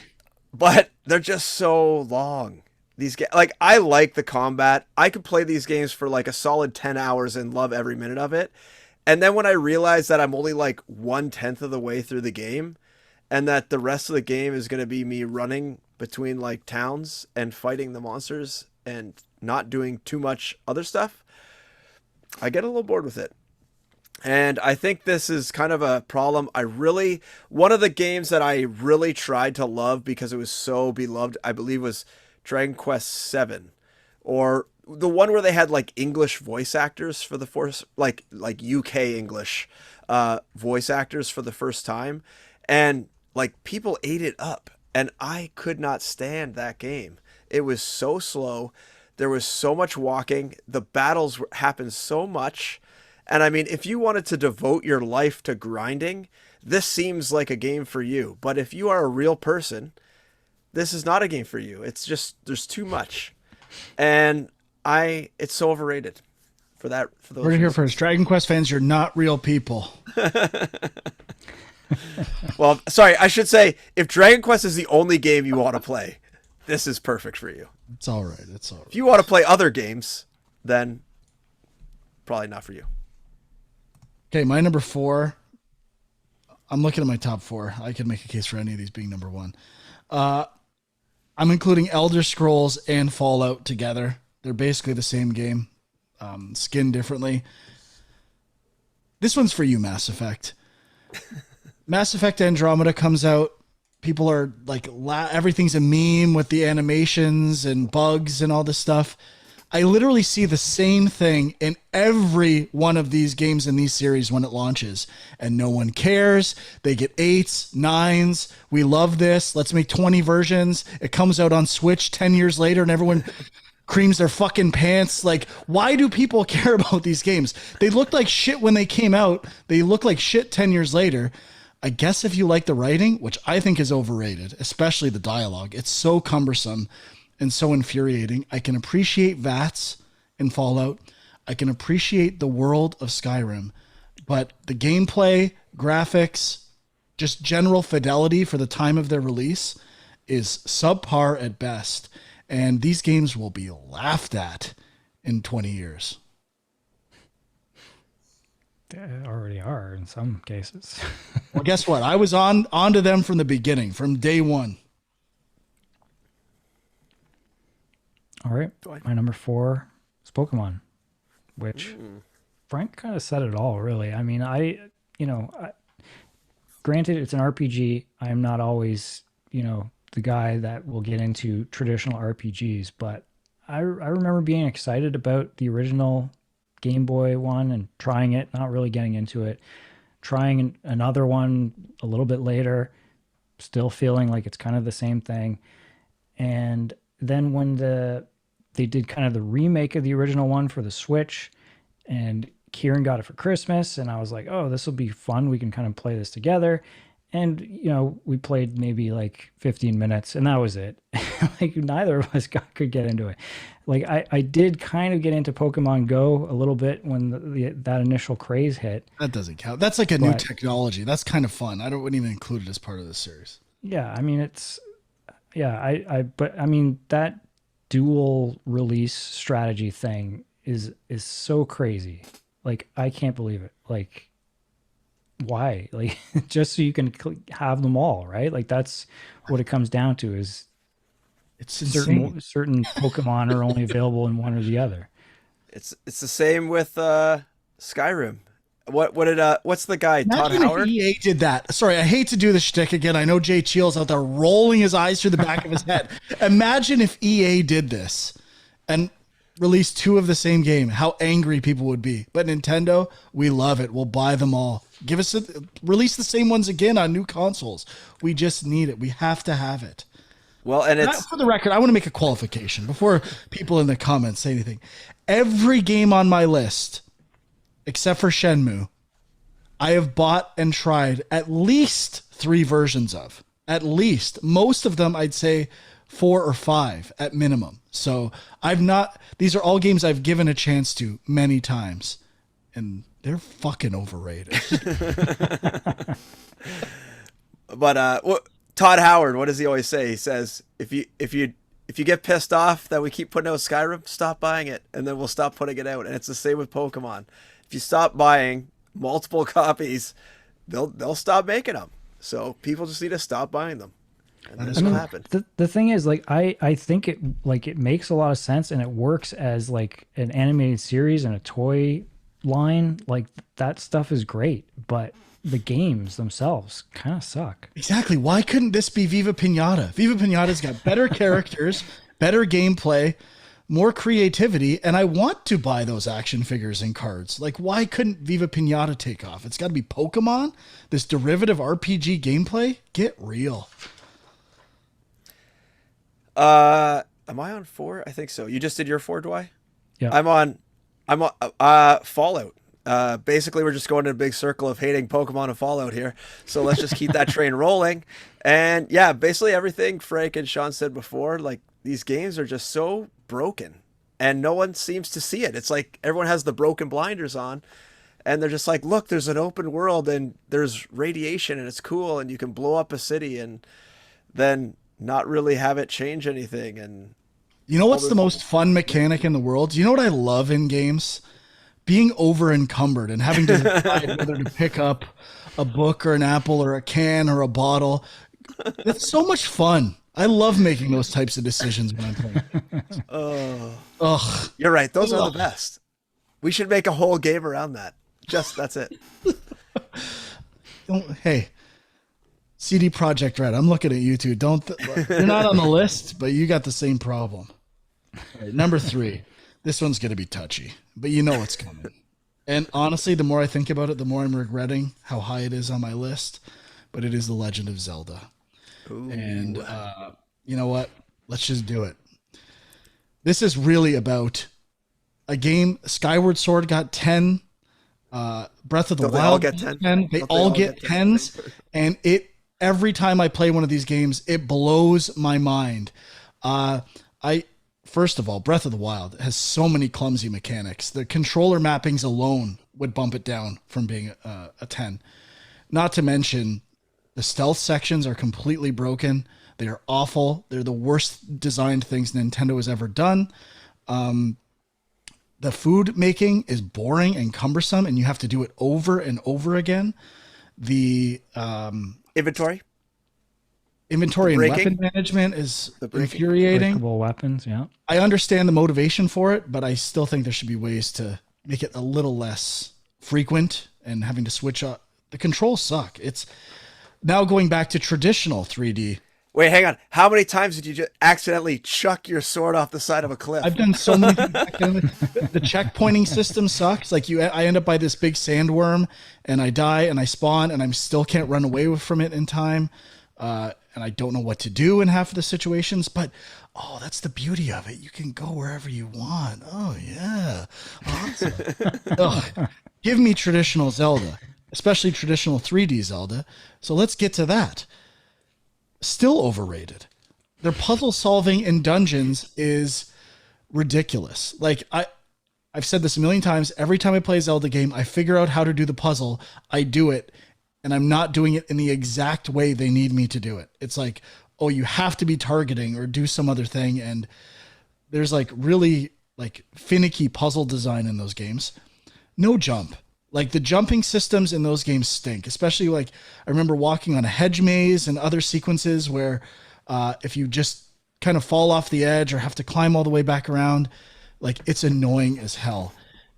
[SPEAKER 3] But they're just so long. These like I like the combat. I could play these games for like a solid 10 hours and love every minute of it. And then when I realize that I'm only like 1/10 of the way through the game, and that the rest of the game is going to be me running between like towns and fighting the monsters and not doing too much other stuff, I get a little bored with it. And I think this is kind of a problem. One of the games that I really tried to love because it was so beloved, I believe, was Dragon Quest 7, or the one where they had like English voice actors for the first, like UK English voice actors for the first time. And like people ate it up, and I could not stand that game. It was so slow. There was so much walking. The battles happened so much. And I mean, if you wanted to devote your life to grinding, this seems like a game for you. But if you are a real person, this is not a game for you. It's just, there's too much. And it's so overrated for that. For those
[SPEAKER 1] We're here
[SPEAKER 3] reasons.
[SPEAKER 1] first. Dragon Quest fans, you're not real people.
[SPEAKER 3] Well, sorry, I should say, if Dragon Quest is the only game you want to play, this is perfect for you.
[SPEAKER 1] It's all right. It's all right.
[SPEAKER 3] If you want to play other games, then probably not for you.
[SPEAKER 1] Okay, my number 4. I'm looking at my top 4. I could make a case for any of these being number 1. I'm including Elder Scrolls and Fallout together. They're basically the same game, skinned differently. This one's for you, Mass Effect. Mass Effect Andromeda comes out. People are like, everything's a meme with the animations and bugs and all this stuff. I literally see the same thing in every one of these games in these series when it launches, and no one cares. They get 8s, 9s. We love this. Let's make 20 versions. It comes out on Switch 10 years later, and everyone creams their fucking pants. Like, why do people care about these games? They looked like shit when they came out. They look like shit 10 years later. I guess if you like the writing, which I think is overrated, especially the dialogue, it's so cumbersome and so infuriating. I can appreciate VATS in Fallout. I can appreciate the world of Skyrim, but the gameplay, graphics, just general fidelity for the time of their release is subpar at best. And these games will be laughed at in 20 years.
[SPEAKER 2] They already are in some cases.
[SPEAKER 1] Well, guess what? I was onto them from the beginning, from day one.
[SPEAKER 2] All right. My number 4 is Pokemon, which Frank kind of said it all, really. I mean, granted, it's an RPG. I'm not always, the guy that will get into traditional RPGs, but I remember being excited about the original Game Boy one and trying it, not really getting into it. Trying another one a little bit later, still feeling like it's kind of the same thing. And then when they did kind of the remake of the original one for the Switch, and Kieran got it for Christmas, and I was like, oh, this will be fun. We can kind of play this together. And we played maybe like 15 minutes, and that was it. Like neither of us could get into it. Like I did kind of get into Pokemon Go a little bit when that initial craze hit.
[SPEAKER 1] That doesn't count. That's like a new technology. That's kind of fun. Wouldn't even include it as part of the series.
[SPEAKER 2] Yeah, I mean but I mean that dual release strategy thing is so crazy. Like I can't believe it. Like why? Like just so you can have them all, right? Like that's what it comes down to. Is
[SPEAKER 1] it's
[SPEAKER 2] certain Pokemon are only available in one or the other.
[SPEAKER 3] It's the same with Skyrim. What's the guy?
[SPEAKER 1] Imagine
[SPEAKER 3] Todd Howard?
[SPEAKER 1] if EA did that. Sorry, I hate to do the shtick again. I know Jay Cheel's out there rolling his eyes through the back of his head. Imagine if EA did this and released 2 of the same game. How angry people would be. But Nintendo, we love it. We'll buy them all. Release the same ones again on new consoles. We just need it. We have to have it.
[SPEAKER 3] Well, and it's
[SPEAKER 1] for the record, I want to make a qualification before people in the comments say anything. Every game on my list, except for Shenmue, I have bought and tried at least 3 versions of. At least. Most of them, I'd say 4 or 5 at minimum. So these are all games I've given a chance to many times. And they're fucking overrated.
[SPEAKER 3] But Todd Howard, what does he always say? He says, if you get pissed off that we keep putting out Skyrim, stop buying it, and then we'll stop putting it out. And it's the same with Pokemon. If you stop buying multiple copies, they'll stop making them. So people just need to stop buying them. And that's what happened.
[SPEAKER 2] The thing is, like, I think it makes a lot of sense, and it works as like an animated series and a toy line. Like that stuff is great, but the games themselves kind of suck.
[SPEAKER 1] Exactly. Why couldn't this be Viva Pinata? Viva Pinata's got better characters, better gameplay, more creativity, and I want to buy those action figures and cards. Like, why couldn't Viva Pinata take off? It's got to be Pokemon? This derivative RPG gameplay? Get real.
[SPEAKER 3] Am I on 4? I think so. You just did your 4, Dwight?
[SPEAKER 2] Yeah.
[SPEAKER 3] I'm on Fallout. Basically, we're just going in a big circle of hating Pokemon and Fallout here. So let's just keep that train rolling. And yeah, basically everything Frank and Sean said before, like these games are just so broken and no one seems to see it. It's like everyone has the broken blinders on and they're just like, look, there's an open world and there's radiation and it's cool and you can blow up a city and then not really have it change anything. And
[SPEAKER 1] you know what's the most fun mechanic in the world? Do you know what I love in games? Being over encumbered and having to decide whether to pick up a book or an apple or a can or a bottle. It's so much fun. I love making those types of decisions when I'm playing. Ugh.
[SPEAKER 3] You're right. Those are the best. We should make a whole game around that. That's it.
[SPEAKER 1] Hey, CD Projekt Red, I'm looking at you two. You're not on the list, but you got the same problem. All right, number 3. This one's going to be touchy, but you know what's coming. And honestly, the more I think about it, the more I'm regretting how high it is on my list. But it is The Legend of Zelda. Ooh. And you know what? Let's just do it. This is really about a game. Skyward Sword got 10. Breath of the Wild
[SPEAKER 3] all get 10.
[SPEAKER 1] They all get 10s. And every time I play one of these games, it blows my mind. First of all, Breath of the Wild has so many clumsy mechanics. The controller mappings alone would bump it down from being a 10. Not to mention, the stealth sections are completely broken. They are awful. They're the worst designed things Nintendo has ever done. The food making is boring and cumbersome, and you have to do it over and over again. The
[SPEAKER 3] inventory
[SPEAKER 1] and weapon management is infuriating.
[SPEAKER 2] Breakable weapons, yeah.
[SPEAKER 1] I understand the motivation for it, but I still think there should be ways to make it a little less frequent and having to switch up. The controls suck. It's now going back to traditional 3D.
[SPEAKER 3] Wait, hang on. How many times did you just accidentally chuck your sword off the side of a cliff?
[SPEAKER 1] I've done so many things. The checkpointing system sucks. Like I end up by this big sandworm, and I die, and I spawn, and I still can't run away from it in time. And I don't know what to do in half of the situations. But that's the beauty of it. You can go wherever you want. Oh yeah, awesome. Ugh. Give me traditional Zelda, especially traditional 3D Zelda. So let's get to that. Still overrated. Their puzzle solving in dungeons is ridiculous. Like I've said this a million times. Every time I play a Zelda game, I figure out how to do the puzzle. I do it, and I'm not doing it in the exact way they need me to do it. It's like, oh, you have to be targeting or do some other thing. And there's like really like finicky puzzle design in those games. No jump. Like the jumping systems in those games stink, especially like I remember walking on a hedge maze and other sequences where if you just kind of fall off the edge or have to climb all the way back around, like it's annoying as hell.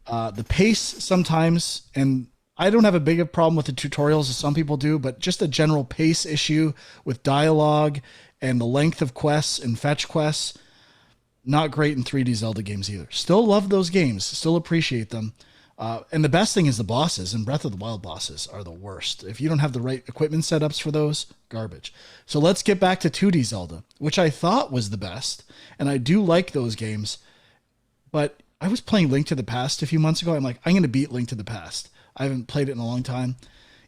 [SPEAKER 1] The pace sometimes, and I don't have a big problem with the tutorials as some people do, but just a general pace issue with dialogue and the length of quests and fetch quests, not great in 3D Zelda games either. Still love those games, still appreciate them. And the best thing is the bosses, and Breath of the Wild bosses are the worst. If you don't have the right equipment setups for those, garbage. So let's get back to 2D Zelda, which I thought was the best. And I do like those games, but I was playing Link to the Past a few months ago. I'm like, I'm going to beat Link to the Past. I haven't played it in a long time.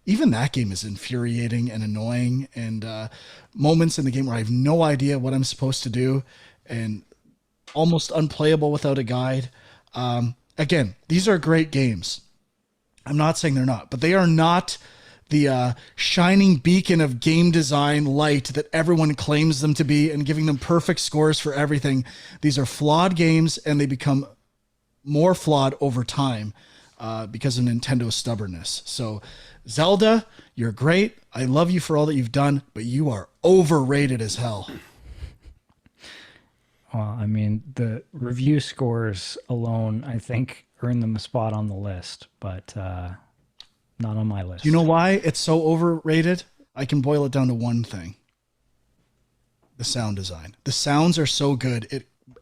[SPEAKER 1] Even that game is infuriating and annoying, and moments in the game where I have no idea what I'm supposed to do and almost unplayable without a guide. Again, these are great games. I'm not saying they're not, but they are not the shining beacon of game design light that everyone claims them to be and giving them perfect scores for everything. These are flawed games, and they become more flawed over time because of Nintendo's stubbornness. So Zelda, you're great. I love you for all that you've done, but you are overrated as hell.
[SPEAKER 2] Well, I mean, the review scores alone, I think, earn them a spot on the list, but not on my list.
[SPEAKER 1] You know why it's so overrated? I can boil it down to one thing. The sound design. The sounds are so good.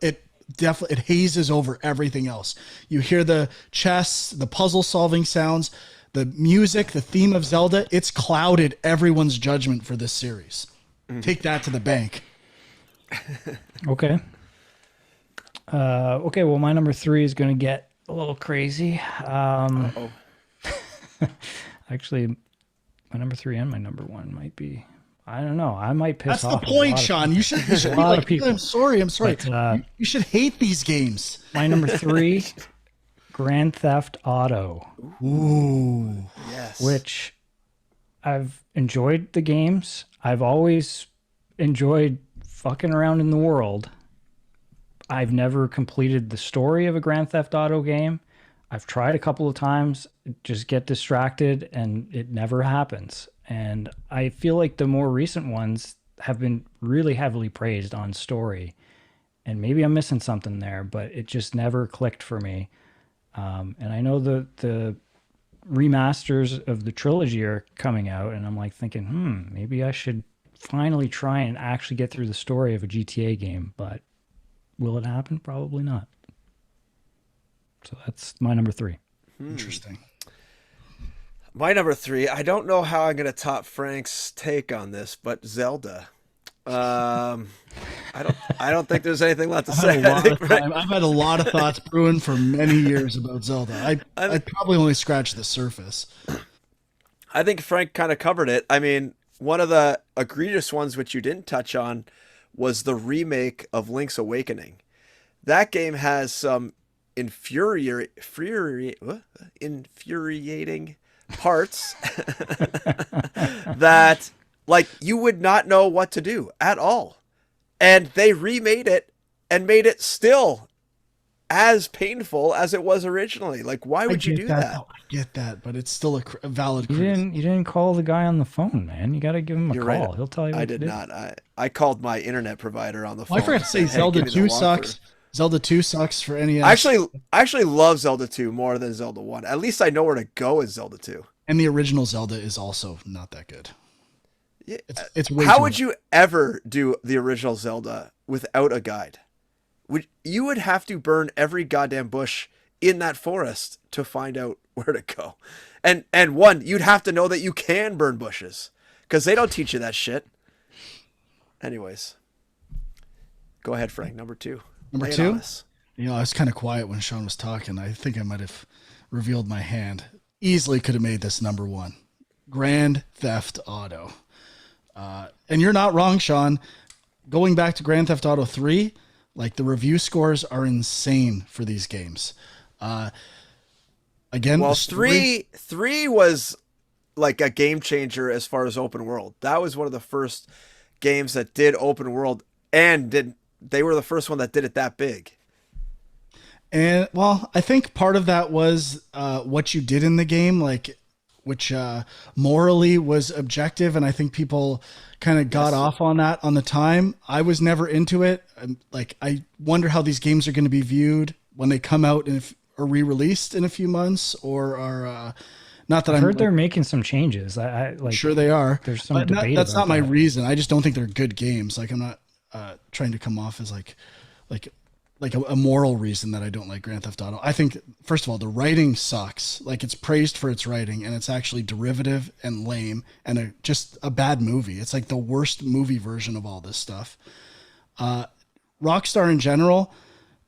[SPEAKER 1] It definitely hazes over everything else. You hear the chess, the puzzle solving sounds, the music, the theme of Zelda. It's clouded everyone's judgment for this series. Take that to the bank.
[SPEAKER 2] Okay. Okay, well, my number 3 is going to get a little crazy. Actually, my number 3 and my number 1 might be, I don't know. I might piss
[SPEAKER 1] That's
[SPEAKER 2] off.
[SPEAKER 1] That's the point, Sean. You should be
[SPEAKER 2] a lot
[SPEAKER 1] like,
[SPEAKER 2] of people.
[SPEAKER 1] I'm sorry.
[SPEAKER 2] But,
[SPEAKER 1] you should hate these games.
[SPEAKER 2] My number 3, Grand Theft Auto.
[SPEAKER 1] Ooh.
[SPEAKER 3] Yes.
[SPEAKER 2] Which I've enjoyed the games. I've always enjoyed fucking around in the world. I've never completed the story of a Grand Theft Auto game. I've tried a couple of times, just get distracted, and it never happens. And I feel like the more recent ones have been really heavily praised on story. And maybe I'm missing something there, but it just never clicked for me. And I know the remasters of the trilogy are coming out, and I'm like thinking, maybe I should finally try and actually get through the story of a GTA game, but will it happen? Probably not. So that's my number 3.
[SPEAKER 1] Interesting.
[SPEAKER 3] My number 3, I don't know how I'm going to top Frank's take on this, but Zelda. I don't think there's anything left to say.
[SPEAKER 1] I've had a lot of thoughts brewing for many years about Zelda. I probably only scratched the surface.
[SPEAKER 3] I think Frank kind of covered it. I mean, one of the egregious ones which you didn't touch on was the remake of Link's Awakening. That game has some infuriating parts that, like, you would not know what to do at all. And they remade it and made it still as painful as it was originally. Like, why would you do that?
[SPEAKER 1] I get that, but it's still a valid
[SPEAKER 2] You
[SPEAKER 1] criticism.
[SPEAKER 2] didn't call the guy on the phone, man. You got to give him a
[SPEAKER 3] You're
[SPEAKER 2] call.
[SPEAKER 3] right.
[SPEAKER 2] He'll tell you what
[SPEAKER 3] I
[SPEAKER 2] to
[SPEAKER 3] did
[SPEAKER 2] do.
[SPEAKER 3] not. I called my internet provider on the phone.
[SPEAKER 1] I forgot to say
[SPEAKER 3] and said, "Hey,
[SPEAKER 1] Zelda
[SPEAKER 3] give me the
[SPEAKER 1] 2
[SPEAKER 3] walkthrough."
[SPEAKER 1] sucks. Zelda 2 sucks for NES.
[SPEAKER 3] I actually love Zelda 2 more than Zelda 1. At least I know where to go with Zelda 2.
[SPEAKER 1] And the original Zelda is also not that good.
[SPEAKER 3] Yeah,
[SPEAKER 1] It's way
[SPEAKER 3] how
[SPEAKER 1] too
[SPEAKER 3] would
[SPEAKER 1] hard.
[SPEAKER 3] you ever do the original Zelda without a guide? You would have to burn every goddamn bush in that forest to find out where to go. And one, you'd have to know that you can burn bushes because they don't teach you that shit. Anyways, go ahead, Frank. Number two.
[SPEAKER 1] Number
[SPEAKER 3] Lay it on
[SPEAKER 1] two,
[SPEAKER 3] us.
[SPEAKER 1] I was kind of quiet when Sean was talking. I think I might have revealed my hand. Easily could have made this number one. Grand Theft Auto. And you're not wrong, Sean. Going back to Grand Theft Auto 3, like the review scores are insane for these games. Again,
[SPEAKER 3] Well,
[SPEAKER 1] the story,
[SPEAKER 3] three was like a game changer as far as open world. That was one of the first games that did open world and did they were the first one that did it that big.
[SPEAKER 1] and well, I think part of that was what you did in the game, like which morally was objective, and I think people kind of got
[SPEAKER 3] Yes.
[SPEAKER 1] off on that on the time. I was never into it. Like I wonder how these games are going to be viewed when they come out and if, or re-released in a few months, or are not that
[SPEAKER 2] I've
[SPEAKER 1] I'm
[SPEAKER 2] heard they're making some changes. I like
[SPEAKER 1] sure they are.
[SPEAKER 2] there's some
[SPEAKER 1] But
[SPEAKER 2] debate
[SPEAKER 1] that's
[SPEAKER 2] about
[SPEAKER 1] not my
[SPEAKER 2] that.
[SPEAKER 1] reason. I just don't think they're good games. Like I'm not trying to come off as like a moral reason that I don't like Grand Theft Auto. I think first of all the writing sucks. Like it's praised for its writing, and it's actually derivative and lame and just a bad movie. It's like the worst movie version of all this stuff. Rockstar in general,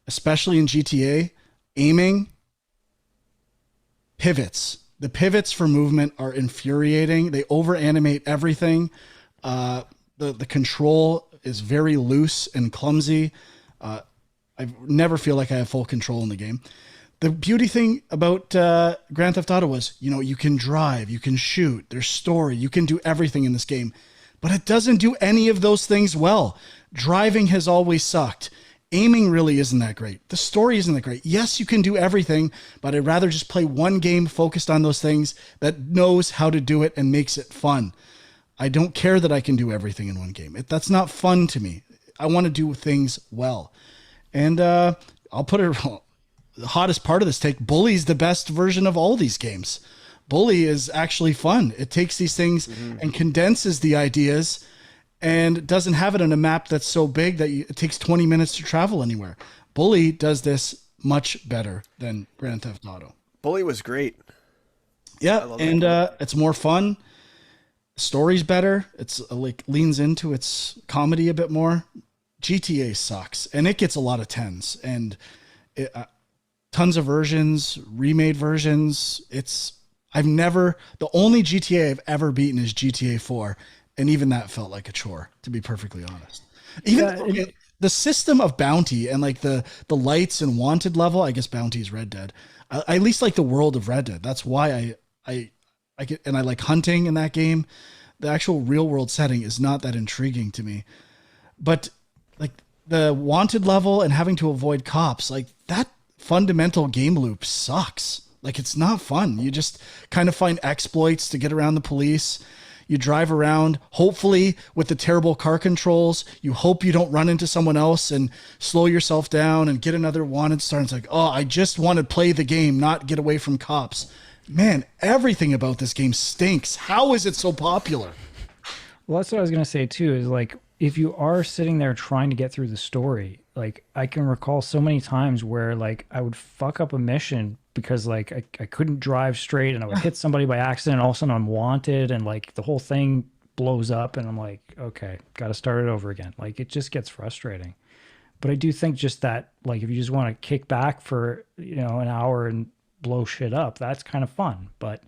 [SPEAKER 1] especially in GTA, aiming pivots. The pivots for movement are infuriating. They over animate everything. The control is very loose and clumsy. I never feel like I have full control in the game. The beauty thing about Grand Theft Auto was, you can drive, you can shoot, there's story, you can do everything in this game, but it doesn't do any of those things well. Driving has always sucked. Aiming really isn't that great. The story isn't that great. Yes, you can do everything, but I'd rather just play one game focused on those things that knows how to do it and makes it fun. I don't care that I can do everything in one game. That's not fun to me. I want to do things well. And I'll put it, the hottest part of this take, Bully's the best version of all these games. Bully is actually fun. It takes these things and condenses the ideas and doesn't have it on a map that's so big that it takes 20 minutes to travel anywhere. Bully does this much better than Grand Theft Auto.
[SPEAKER 3] Bully was great.
[SPEAKER 1] Yeah,
[SPEAKER 3] love
[SPEAKER 1] and
[SPEAKER 3] that
[SPEAKER 1] it's more fun. Story's better. It's like leans into its comedy a bit more. GTA sucks, and it gets a lot of tens and tons of versions, remade versions. The only GTA I've ever beaten is GTA 4, and even that felt like a chore, to be perfectly honest. Even the system of bounty and like the lights and wanted level, I guess bounty is Red Dead. I at least like the world of Red Dead. That's why I get, and I like hunting in that game. The actual real world setting is not that intriguing to me, but like the wanted level and having to avoid cops, like that fundamental game loop sucks. Like it's not fun. You just kind of find exploits to get around the police. You drive around, hopefully with the terrible car controls. You hope you don't run into someone else and slow yourself down and get another wanted star. It's like, oh, I just want to play the game, not get away from cops. Man, everything about this game stinks. How is it so popular?
[SPEAKER 2] Well, that's what I was gonna say too. Is like if you are sitting there trying to get through the story, like I can recall so many times where like I would fuck up a mission because like I couldn't drive straight and I would hit somebody by accident. And all of a sudden I'm wanted and like the whole thing blows up and I'm like, okay, got to start it over again. Like it just gets frustrating. But I do think just that, like if you just want to kick back for an hour and blow shit up, that's kind of fun. But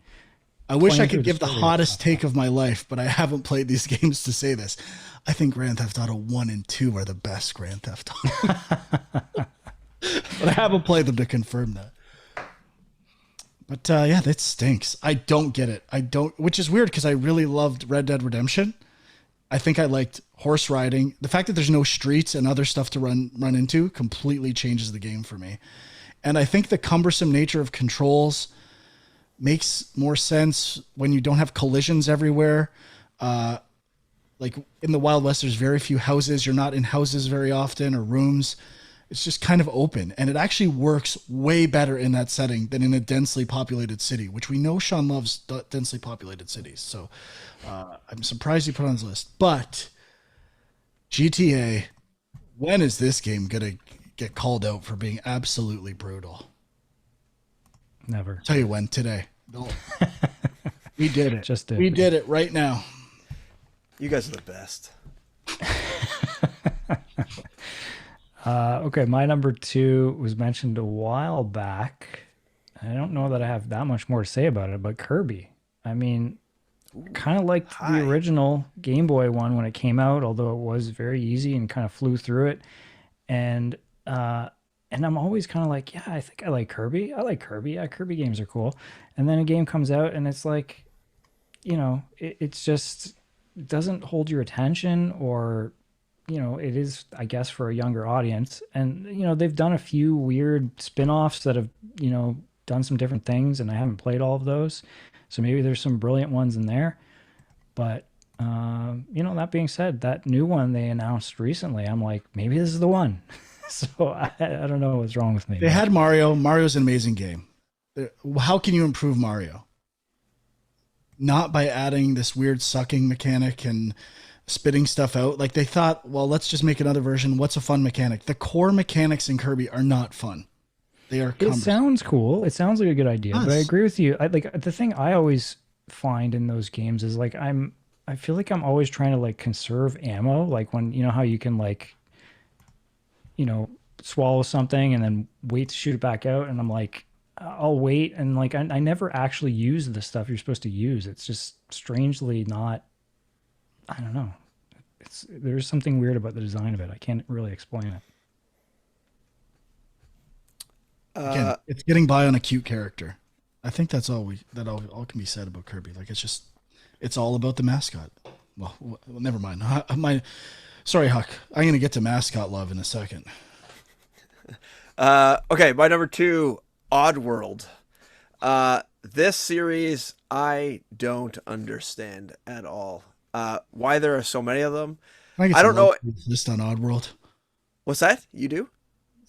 [SPEAKER 1] I wish I
[SPEAKER 2] playing through
[SPEAKER 1] could
[SPEAKER 2] the
[SPEAKER 1] give the
[SPEAKER 2] story is
[SPEAKER 1] hottest
[SPEAKER 2] tough.
[SPEAKER 1] take of my life, but I haven't played these games to say this. I think Grand Theft Auto 1 and 2 are the best Grand Theft Auto. But I haven't played them to confirm that. But yeah, that stinks. I don't get it. Which is weird because I really loved Red Dead Redemption. I think I liked horse riding. The fact that there's no streets and other stuff to run into completely changes the game for me. And I think the cumbersome nature of controls makes more sense when you don't have collisions everywhere. Like in the Wild West, there's very few houses. You're not in houses very often or rooms. It's just kind of open, and it actually works way better in that setting than in a densely populated city, which we know Sean loves densely populated cities. So I'm surprised you put it on his list. But GTA, when is this game going to get called out for being absolutely brutal?
[SPEAKER 2] Never.
[SPEAKER 1] Tell you when, today. No. We did it.
[SPEAKER 2] Just did.
[SPEAKER 1] We did it right now.
[SPEAKER 3] You guys are the best.
[SPEAKER 2] Okay, my number 2 was mentioned a while back. I don't know that I have that much more to say about it, but Kirby. I mean, kind of like the original Game Boy one when it came out, although it was very easy and kind of flew through it. And I'm always kind of like, yeah, I think I like Kirby. I like Kirby. Yeah, Kirby games are cool. And then a game comes out and it's like, it's just, it doesn't hold your attention, or it is, I guess, for a younger audience. And, they've done a few weird spin-offs that have, done some different things, and I haven't played all of those. So maybe there's some brilliant ones in there. But, that being said, that new one they announced recently, I'm like, maybe this is the one. So I don't know what's wrong with me.
[SPEAKER 1] They had Mario. Mario's an amazing game. How can you improve Mario? Not by adding this weird sucking mechanic and spitting stuff out. Like, they thought, well, let's just make another version. What's a fun mechanic? The core mechanics in Kirby are not fun. They are cumbersome.
[SPEAKER 2] It sounds cool. It sounds like a good idea.
[SPEAKER 1] Yes.
[SPEAKER 2] But I agree with you. The thing I always find in those games is like I feel like I'm always trying to like conserve ammo. Like when how you can like swallow something and then wait to shoot it back out, and I'm like, I'll wait, and like I never actually use the stuff you're supposed to use. It's just strangely not. I don't know. There's something weird about the design of it. I can't really explain it.
[SPEAKER 1] Again, it's getting by on a cute character. I think that's all all can be said about Kirby. Like, it's all about the mascot. Well, never mind. Sorry, Huck. I'm gonna get to mascot love in a second.
[SPEAKER 3] Okay, my number 2, Oddworld. This series I don't understand at all. Why there are so many of them. I don't know.
[SPEAKER 1] List on Oddworld.
[SPEAKER 3] What's that? You do?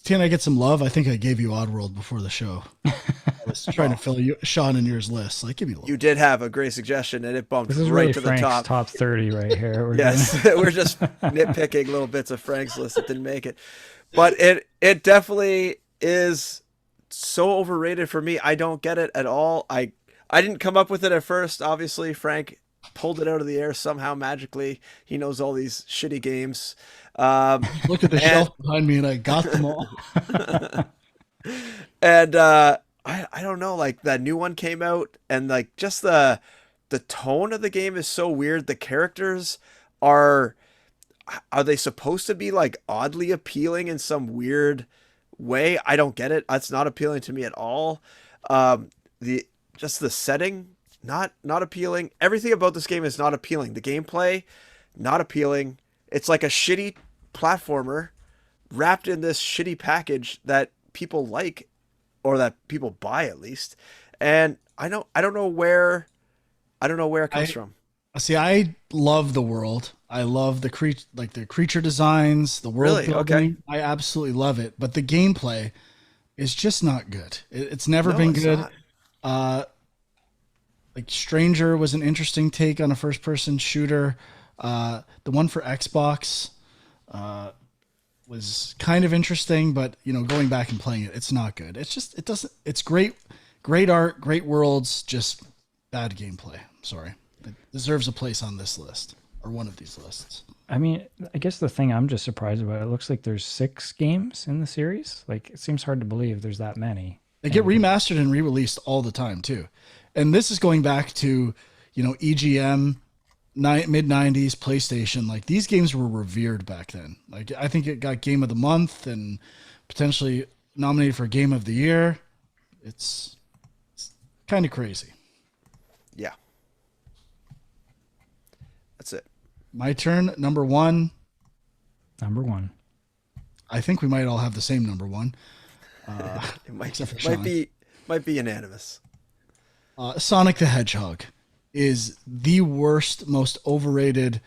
[SPEAKER 1] Can I get some love? I think I gave you Oddworld before the show. I was trying to fill Sean and yours list. Like, give me love.
[SPEAKER 3] You did have a great suggestion, and it bumped
[SPEAKER 2] This is
[SPEAKER 3] right
[SPEAKER 2] really
[SPEAKER 3] to
[SPEAKER 2] Frank's
[SPEAKER 3] the top.
[SPEAKER 2] top 30 right here.
[SPEAKER 3] Yes, we're just nitpicking little bits of Frank's list that didn't make it. But it definitely is so overrated for me. I don't get it at all. I didn't come up with it at first. Obviously, Frank pulled it out of the air somehow magically. He knows all these shitty games.
[SPEAKER 1] Look at the shelf behind me, and I got them all.
[SPEAKER 3] And I don't know, like that new one came out, and like just the tone of the game is so weird. The characters are they supposed to be like oddly appealing in some weird way? I don't get it. It's not appealing to me at all. The setting, not appealing. Everything about this game is not appealing. The gameplay, not appealing. It's like a shitty platformer wrapped in this shitty package that people like, or that people buy at least. And I don't know where it comes from.
[SPEAKER 1] See, I love the world. I love the creature designs, the world building. Okay. I absolutely love it. But the gameplay is just not good. It's never been good. Not. Like Stranger was an interesting take on a first-person shooter. The one for Xbox was kind of interesting, but going back and playing it, it's not good. It's great art, great worlds, just bad gameplay. Sorry. It deserves a place on this list, or one of these lists.
[SPEAKER 2] I mean, I guess the thing I'm just surprised about, it looks like there's 6 games in the series. Like, it seems hard to believe there's that many.
[SPEAKER 1] They get remastered and re-released all the time too. And this is going back to, EGM, mid-90s PlayStation. Like, these games were revered back then. Like, I think it got Game of the Month and potentially nominated for Game of the Year. It's kind of crazy.
[SPEAKER 3] Yeah. That's it.
[SPEAKER 1] My turn. Number 1.
[SPEAKER 2] Number 1.
[SPEAKER 1] I think we might all have the same number 1.
[SPEAKER 3] It might be unanimous.
[SPEAKER 1] Sonic the Hedgehog is the worst, most overrated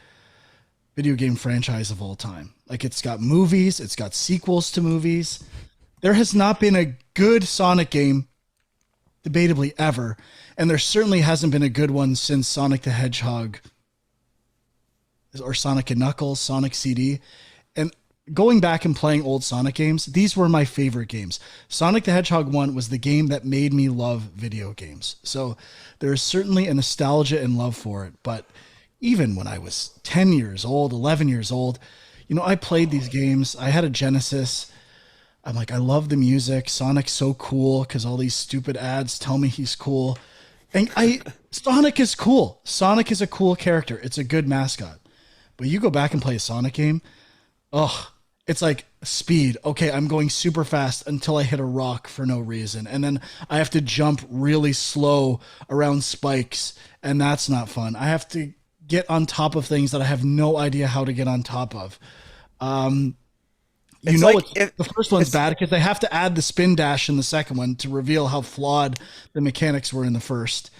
[SPEAKER 1] video game franchise of all time. Like it's got movies, it's got sequels to movies. There has not been a good Sonic game debatably ever, and there certainly hasn't been a good one since Sonic the Hedgehog or Sonic and Knuckles, Sonic CD. And going back and playing old Sonic games, these were my favorite games. Sonic the Hedgehog 1 was the game that made me love video games. So there is certainly a nostalgia and love for it. But even when I was 10 years old, 11 years old, you know, I played these games. I had a Genesis. I'm like, I love the music. Sonic's so cool because all these stupid ads tell me he's cool. And Sonic is cool. Sonic is a cool character. It's a good mascot. But you go back and play a Sonic game, oh, it's like speed. Okay, I'm going super fast until I hit a rock for no reason. And then I have to jump really slow around spikes, and that's not fun. I have to get on top of things that I have no idea how to get on top of. You know, like the first one's bad because they have to add the spin dash in the second one to reveal how flawed the mechanics were in the first.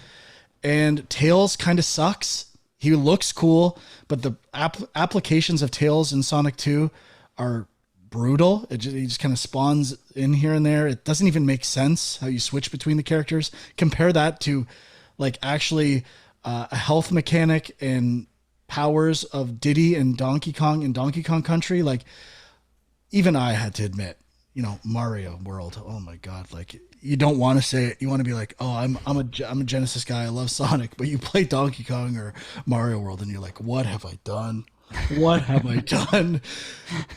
[SPEAKER 1] And Tails kind of sucks. He looks cool, but the applications of Tails in Sonic 2 are brutal. He just kind of spawns in here and there. It doesn't even make sense how you switch between the characters. Compare that to like actually a health mechanic and powers of Diddy and Donkey Kong and Donkey Kong Country. Like even I had to admit, you know, Mario World. Oh my God. Like you don't want to say it. You want to be like, oh, I'm a Genesis guy. I love Sonic, but you play Donkey Kong or Mario World and you're like, what have I done? What have I done?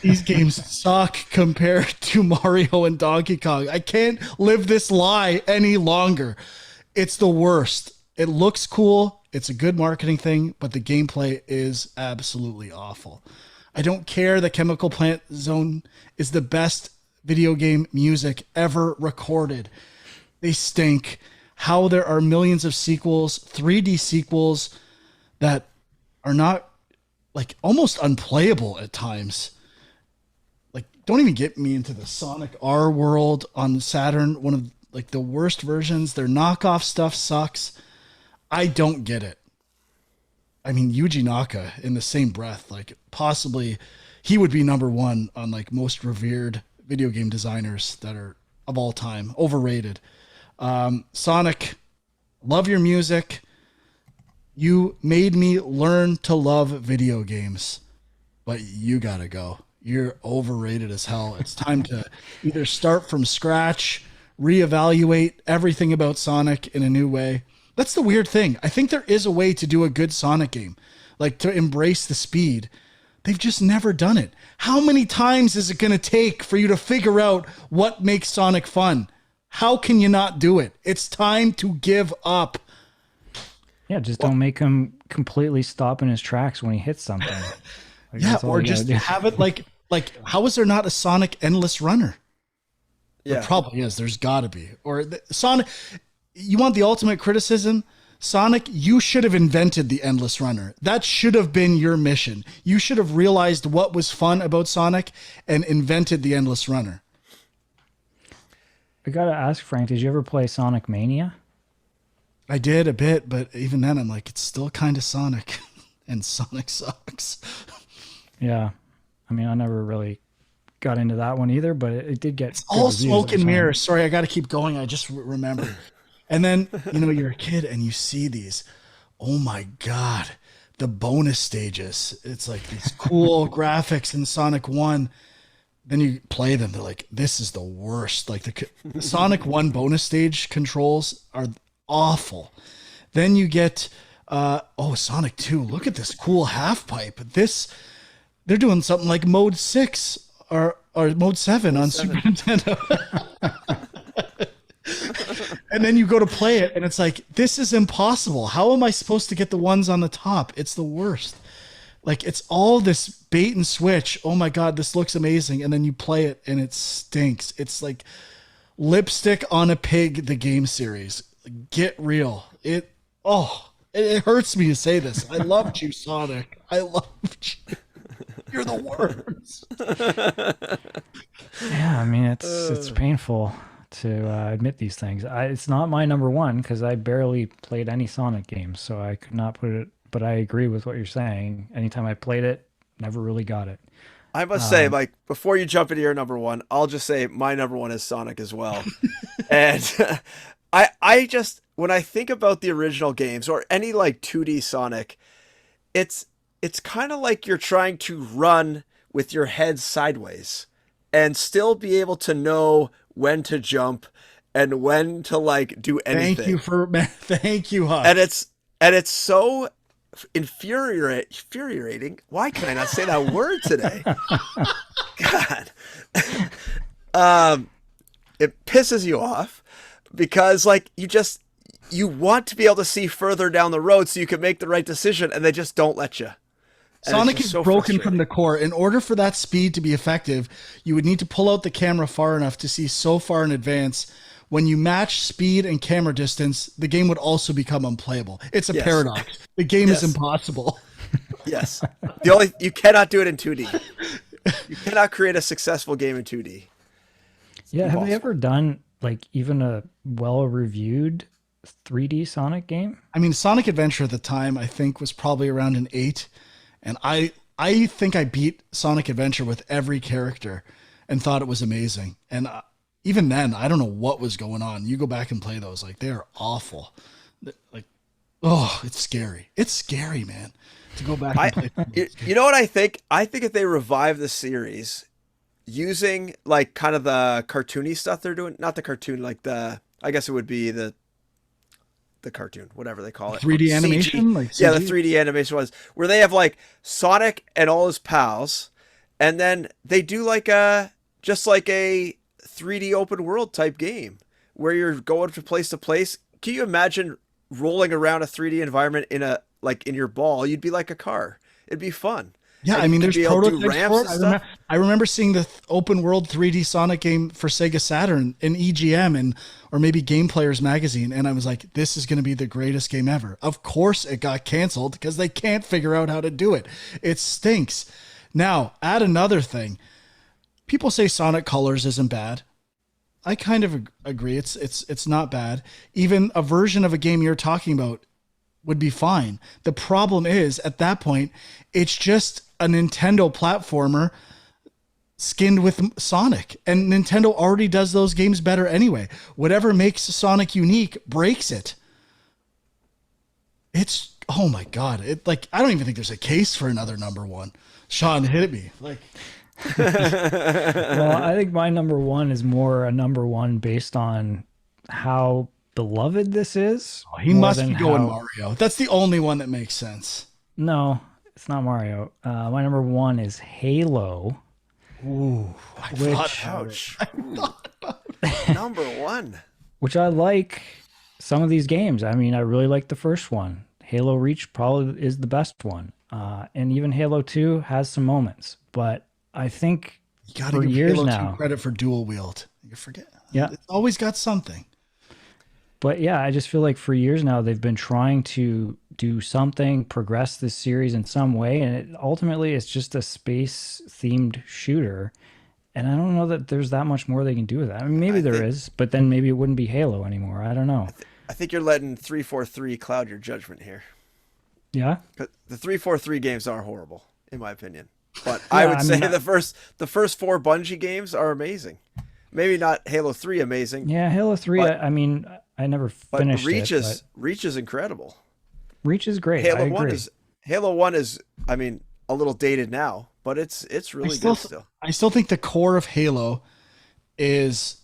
[SPEAKER 1] These games suck compared to Mario and Donkey Kong. I can't live this lie any longer. It's the worst. It looks cool. It's a good marketing thing, but the gameplay is absolutely awful. I don't care that Chemical Plant Zone is the best video game music ever recorded. They stink. How there are millions of sequels, 3D sequels that are not like almost unplayable at times. Like don't even get me into the Sonic R World on Saturn, one of like the worst versions. Their knockoff stuff sucks. I don't get it. I mean, Yuji Naka in the same breath, like possibly he would be number one on like most revered video game designers that are of all time. Overrated. Sonic, love your music. You made me learn to love video games, but you gotta go. You're overrated as hell. It's time to either start from scratch, reevaluate everything about Sonic in a new way. That's the weird thing. I think there is a way to do a good Sonic game, like to embrace the speed. They've just never done it. How many times is it going to take for you to figure out what makes Sonic fun? How can you not do it? It's time to give up.
[SPEAKER 2] Yeah, just don't make him completely stop in his tracks when he hits something. Like,
[SPEAKER 1] yeah, or just have it like how is there not a Sonic Endless Runner? Yeah. There probably is. There's got to be. Or Sonic, you want the ultimate criticism? Sonic, you should have invented the Endless Runner. That should have been your mission. You should have realized what was fun about Sonic and invented the Endless Runner.
[SPEAKER 2] I gotta ask, Frank, did you ever play Sonic Mania?
[SPEAKER 1] I did a bit, but even then I'm like, it's still kind of Sonic. And Sonic sucks.
[SPEAKER 2] Yeah. I mean, I never really got into that one either, but it did get...
[SPEAKER 1] It's all smoke and mirrors. Sorry, I got to keep going. I just remember. And then, you know, you're a kid and you see these, oh my God, the bonus stages. It's like these cool graphics in Sonic 1. Then you play them. They're like, this is the worst. Like the Sonic 1 bonus stage controls are awful. Then you get, Sonic 2. Look at this cool half pipe. They're doing something like Mode 6 or Mode 7 on Super Nintendo. And then you go to play it and it's like, this is impossible. How am I supposed to get the ones on the top? It's the worst. Like it's all this bait and switch. Oh my God, this looks amazing. And then you play it and it stinks. It's like Lipstick on a Pig, the game series. Get real. It hurts me to say this. I loved you, Sonic. I loved you. You're the worst.
[SPEAKER 2] Yeah, I mean, it's painful to admit these things. It's not my number one because I barely played any Sonic games, so I could not put it. But I agree with what you're saying. Anytime I played it, Never really got it.
[SPEAKER 3] I must say, like, before you jump into your number one, I'll just say my number one is Sonic as well. And I just, when I think about the original games or any like 2D Sonic, it's kind of like you're trying to run with your head sideways and still be able to know when to jump and when to like do anything.
[SPEAKER 1] Thank you, Huck.
[SPEAKER 3] And it's so infuriating. Why can I not say that word today? God. It pisses you off because like you want to be able to see further down the road so you can make the right decision, and they just don't let you.
[SPEAKER 1] Sonic is broken from the core. In order for that speed to be effective, you would need to pull out the camera far enough to see so far in advance. When you match speed and camera distance, the game would also become unplayable. It's a paradox. The game is impossible.
[SPEAKER 3] Yes. You cannot do it in 2D. You cannot create a successful game in 2D.
[SPEAKER 2] Yeah, have they ever done like even a well-reviewed 3D Sonic game?
[SPEAKER 1] I mean, Sonic Adventure at the time, I think, was probably around an 8. And I think I beat Sonic Adventure with every character and thought it was amazing. And even then, I don't know what was going on. You go back and play those, like, they are awful. Like, oh, it's scary. It's scary, man, to go back and play.
[SPEAKER 3] You know what I think? I think if they revive the series using, like, kind of the cartoony stuff they're doing, not the cartoon, like I guess it would be the cartoon, whatever they call it.
[SPEAKER 1] 3D animation? Like CG?
[SPEAKER 3] Yeah, the 3D animation was where they have, like, Sonic and all his pals, and then they do, like, just like a 3D open world type game where you're going from place to place. Can you imagine rolling around a 3D environment in your ball? You'd be like a car. It'd be fun.
[SPEAKER 1] Yeah, I mean, there's prototypes for it. I remember seeing the open world 3D Sonic game for Sega Saturn in EGM or maybe Game Players magazine, and I was like, this is going to be the greatest game ever. Of course it got canceled because they can't figure out how to do it. It stinks. Now, add another thing. People say Sonic Colors isn't bad. I kind of agree. It's not bad. Even a version of a game you're talking about would be fine. The problem is, at that point, it's just a Nintendo platformer skinned with Sonic. And Nintendo already does those games better anyway. Whatever makes Sonic unique breaks it. It's, oh my God. I don't even think there's a case for another number one. Sean, hit me.
[SPEAKER 2] Well, I think my number one is more a number one based on how beloved this is.
[SPEAKER 1] Oh, he must be going Mario. That's the only one that makes sense.
[SPEAKER 2] No, it's not Mario. My number one is Halo.
[SPEAKER 1] Ooh,
[SPEAKER 3] Number one.
[SPEAKER 2] Which I like some of these games. I mean, I really like the first one. Halo Reach probably is the best one. And even Halo 2 has some moments. But I think
[SPEAKER 1] you gotta give Halo 2 credit for dual wield. You forget.
[SPEAKER 2] Yeah.
[SPEAKER 1] It's always got something.
[SPEAKER 2] But yeah, I just feel like for years now, they've been trying to do something, progress this series in some way. And ultimately, it's just a space-themed shooter. And I don't know that there's that much more they can do with that. I mean, maybe there is, but then maybe it wouldn't be Halo anymore. I don't know.
[SPEAKER 3] I think you're letting 343 cloud your judgment here.
[SPEAKER 2] Yeah?
[SPEAKER 3] The 343 games are horrible, in my opinion. But yeah, I would say the first 4 Bungie games are amazing. Maybe not Halo 3 amazing.
[SPEAKER 2] Yeah, Halo 3, I mean, I never finished it.
[SPEAKER 3] Reach is incredible.
[SPEAKER 2] Reach is great.
[SPEAKER 3] Halo 1 is, I mean, a little dated now, but it's really good still.
[SPEAKER 1] I still think the core of Halo is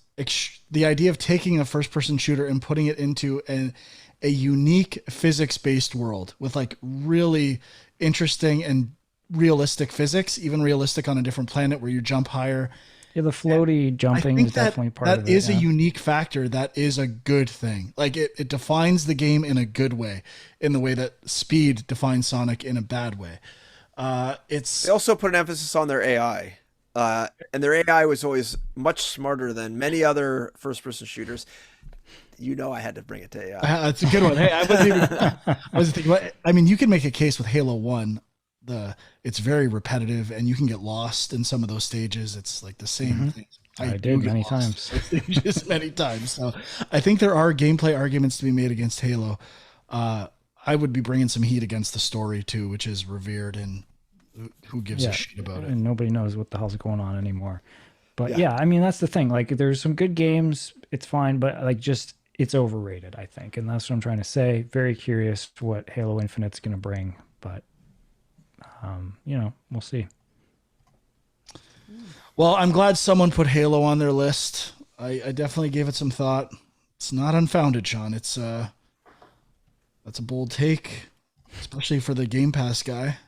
[SPEAKER 1] the idea of taking a first-person shooter and putting it into a unique physics-based world with like really interesting and realistic physics, even realistic on a different planet where you jump higher.
[SPEAKER 2] Yeah, the floaty jumping is definitely part of it.
[SPEAKER 1] That is a unique factor. That is a good thing. Like it defines the game in a good way, in the way that Speed defines Sonic in a bad way. They
[SPEAKER 3] also put an emphasis on their AI. And their AI was always much smarter than many other first-person shooters. You know, I had to bring it to AI.
[SPEAKER 1] That's a good one. Hey, I wasn't thinking. I mean, you can make a case with Halo 1. It's very repetitive, and you can get lost in some of those stages. It's like the same thing.
[SPEAKER 2] I did many times.
[SPEAKER 1] Stages many times. So I think there are gameplay arguments to be made against Halo. I would be bringing some heat against the story too, which is revered in who gives a
[SPEAKER 2] Yeah,
[SPEAKER 1] shit about it?
[SPEAKER 2] and nobody knows what the hell's going on anymore. But
[SPEAKER 3] Yeah.
[SPEAKER 2] yeah, I mean that's the thing. Like, there's some good games, it's fine, but like just it's overrated, I think, and that's what I'm trying to say. Very curious what Halo Infinite's going to bring, but we'll see.
[SPEAKER 1] Well, I'm glad someone put Halo on their list. I definitely gave it some thought. It's not unfounded, Sean. It's that's a bold take, especially for the Game Pass guy.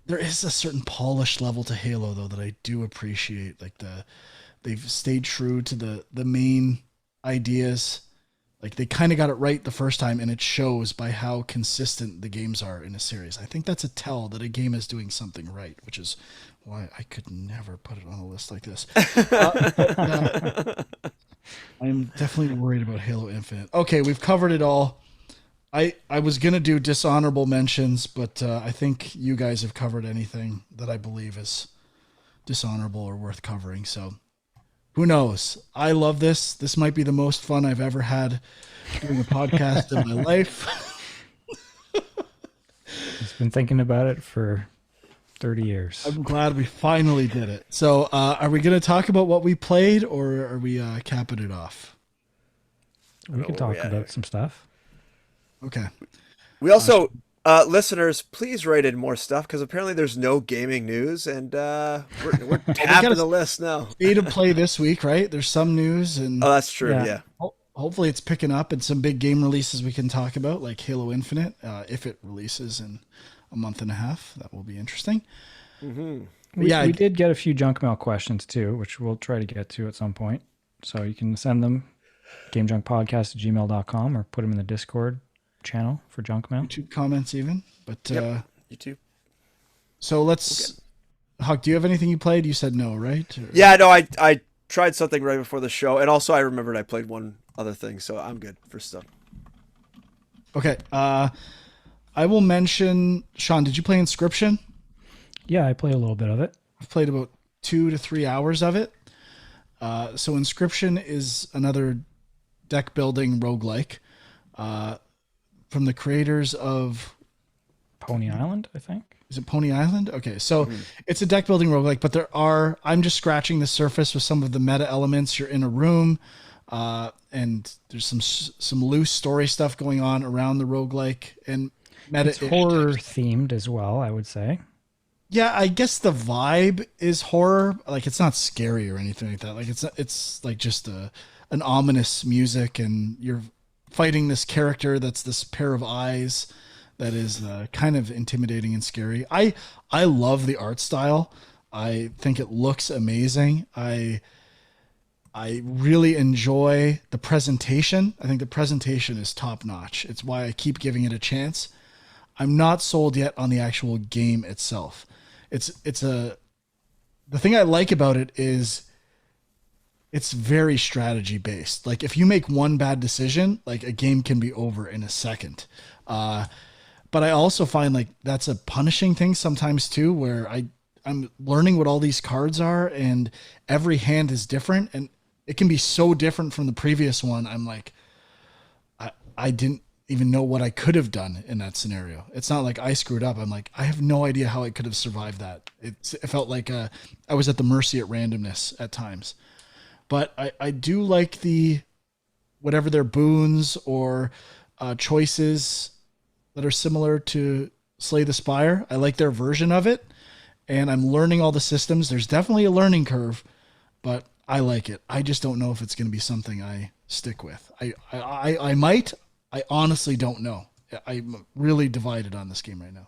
[SPEAKER 1] There is a certain polished level to Halo though that I do appreciate. Like they've stayed true to the main ideas. Like they kind of got it right the first time, and it shows by how consistent the games are in a series. I think that's a tell that a game is doing something right, which is why I could never put it on a list like this. I'm definitely worried about Halo Infinite. Okay, we've covered it all. I was gonna do dishonorable mentions, but I think you guys have covered anything that I believe is dishonorable or worth covering. So who knows? I love this. This might be the most fun I've ever had doing a podcast in my life.
[SPEAKER 2] I've been thinking about it for 30 years.
[SPEAKER 1] I'm glad we finally did it. So are we going to talk about what we played, or are we capping it off?
[SPEAKER 2] We can talk about some stuff.
[SPEAKER 1] Okay.
[SPEAKER 3] We also, listeners, please write in more stuff because apparently there's no gaming news, and we're tapping the list now.
[SPEAKER 1] State of play this week, right? There's some news, and
[SPEAKER 3] Oh, that's true. Yeah.
[SPEAKER 1] hopefully it's picking up, and some big game releases we can talk about, like Halo Infinite, if it releases in a month and a half. That will be interesting.
[SPEAKER 3] Mm-hmm.
[SPEAKER 2] We did get a few junk mail questions too, which we'll try to get to at some point. So you can send them gamejunkpodcast@gmail.com or put them in the Discord channel for junk mail.
[SPEAKER 1] YouTube comments even, but
[SPEAKER 3] YouTube.
[SPEAKER 1] So let's. Huck, do you have anything you played? You said no, right? Or...
[SPEAKER 3] Yeah, no, I tried something right before the show, and also I remembered I played one other thing, so I'm good for stuff.
[SPEAKER 1] Okay. I will mention, Sean, did you play Inscryption?
[SPEAKER 2] Yeah, I played a little bit of it.
[SPEAKER 1] I've played about 2 to 3 hours of it. So Inscryption is another deck building roguelike from the creators of
[SPEAKER 2] Pony Island, I think.
[SPEAKER 1] Is it Pony Island? Okay, so it's a deck building roguelike, but I'm just scratching the surface with some of the meta elements. You're in a room, and there's some loose story stuff going on around the roguelike, and meta.
[SPEAKER 2] It's horror themed as well, I would say.
[SPEAKER 1] Yeah, I guess the vibe is horror. Like it's not scary or anything like that. Like it's like just an ominous music, and you're fighting this character that's this pair of eyes that is kind of intimidating and scary. I love the art style. I think it looks amazing. I really enjoy the presentation. I think the presentation is top notch. It's why I keep giving it a chance. I'm not sold yet on the actual game itself. The thing I like about it is it's very strategy based. Like if you make one bad decision, like a game can be over in a second. But I also find like that's a punishing thing sometimes too, where I'm learning what all these cards are, and every hand is different, and it can be so different from the previous one. I'm like, I didn't even know what I could have done in that scenario. It's not like I screwed up. I'm like, I have no idea how I could have survived that. It felt like I was at the mercy at randomness at times. But I do like whatever their boons or choices that are similar to Slay the Spire. I like their version of it, and I'm learning all the systems. There's definitely a learning curve, but I like it. I just don't know if it's going to be something I stick with. I might. I honestly don't know. I'm really divided on this game right now.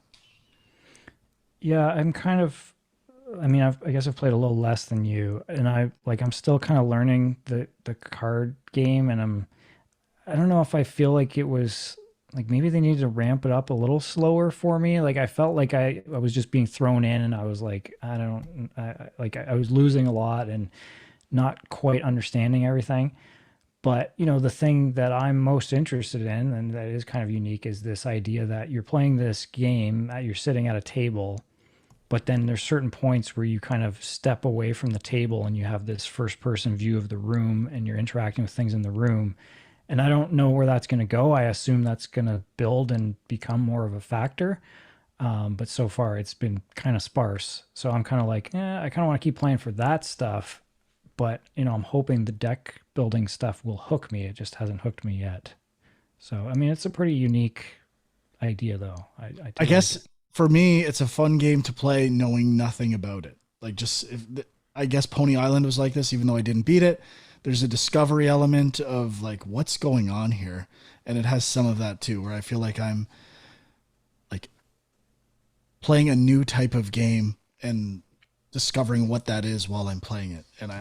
[SPEAKER 2] Yeah, I'm kind of. I mean, I guess I've played a little less than you, and I'm still kind of learning the card game, and I don't know if I feel like it was like maybe they needed to ramp it up a little slower for me. Like I felt like I was just being thrown in, and I was like, I was losing a lot and not quite understanding everything. But, the thing that I'm most interested in, and that is kind of unique, is this idea that you're playing this game, you're sitting at a table, but then there's certain points where you kind of step away from the table and you have this first person view of the room and you're interacting with things in the room. And I don't know where that's going to go. I assume that's going to build and become more of a factor. But so far it's been kind of sparse. So I'm kind of like, I kind of want to keep playing for that stuff. But I'm hoping the deck building stuff will hook me. It just hasn't hooked me yet. So I mean, it's a pretty unique idea, though. I do
[SPEAKER 1] I
[SPEAKER 2] like it.
[SPEAKER 1] guess for me, it's a fun game to play knowing nothing about it. Like I guess Pony Island was like this, even though I didn't beat it. There's a discovery element of like what's going on here, and it has some of that too, where I feel like I'm like playing a new type of game and discovering what that is while I'm playing it. And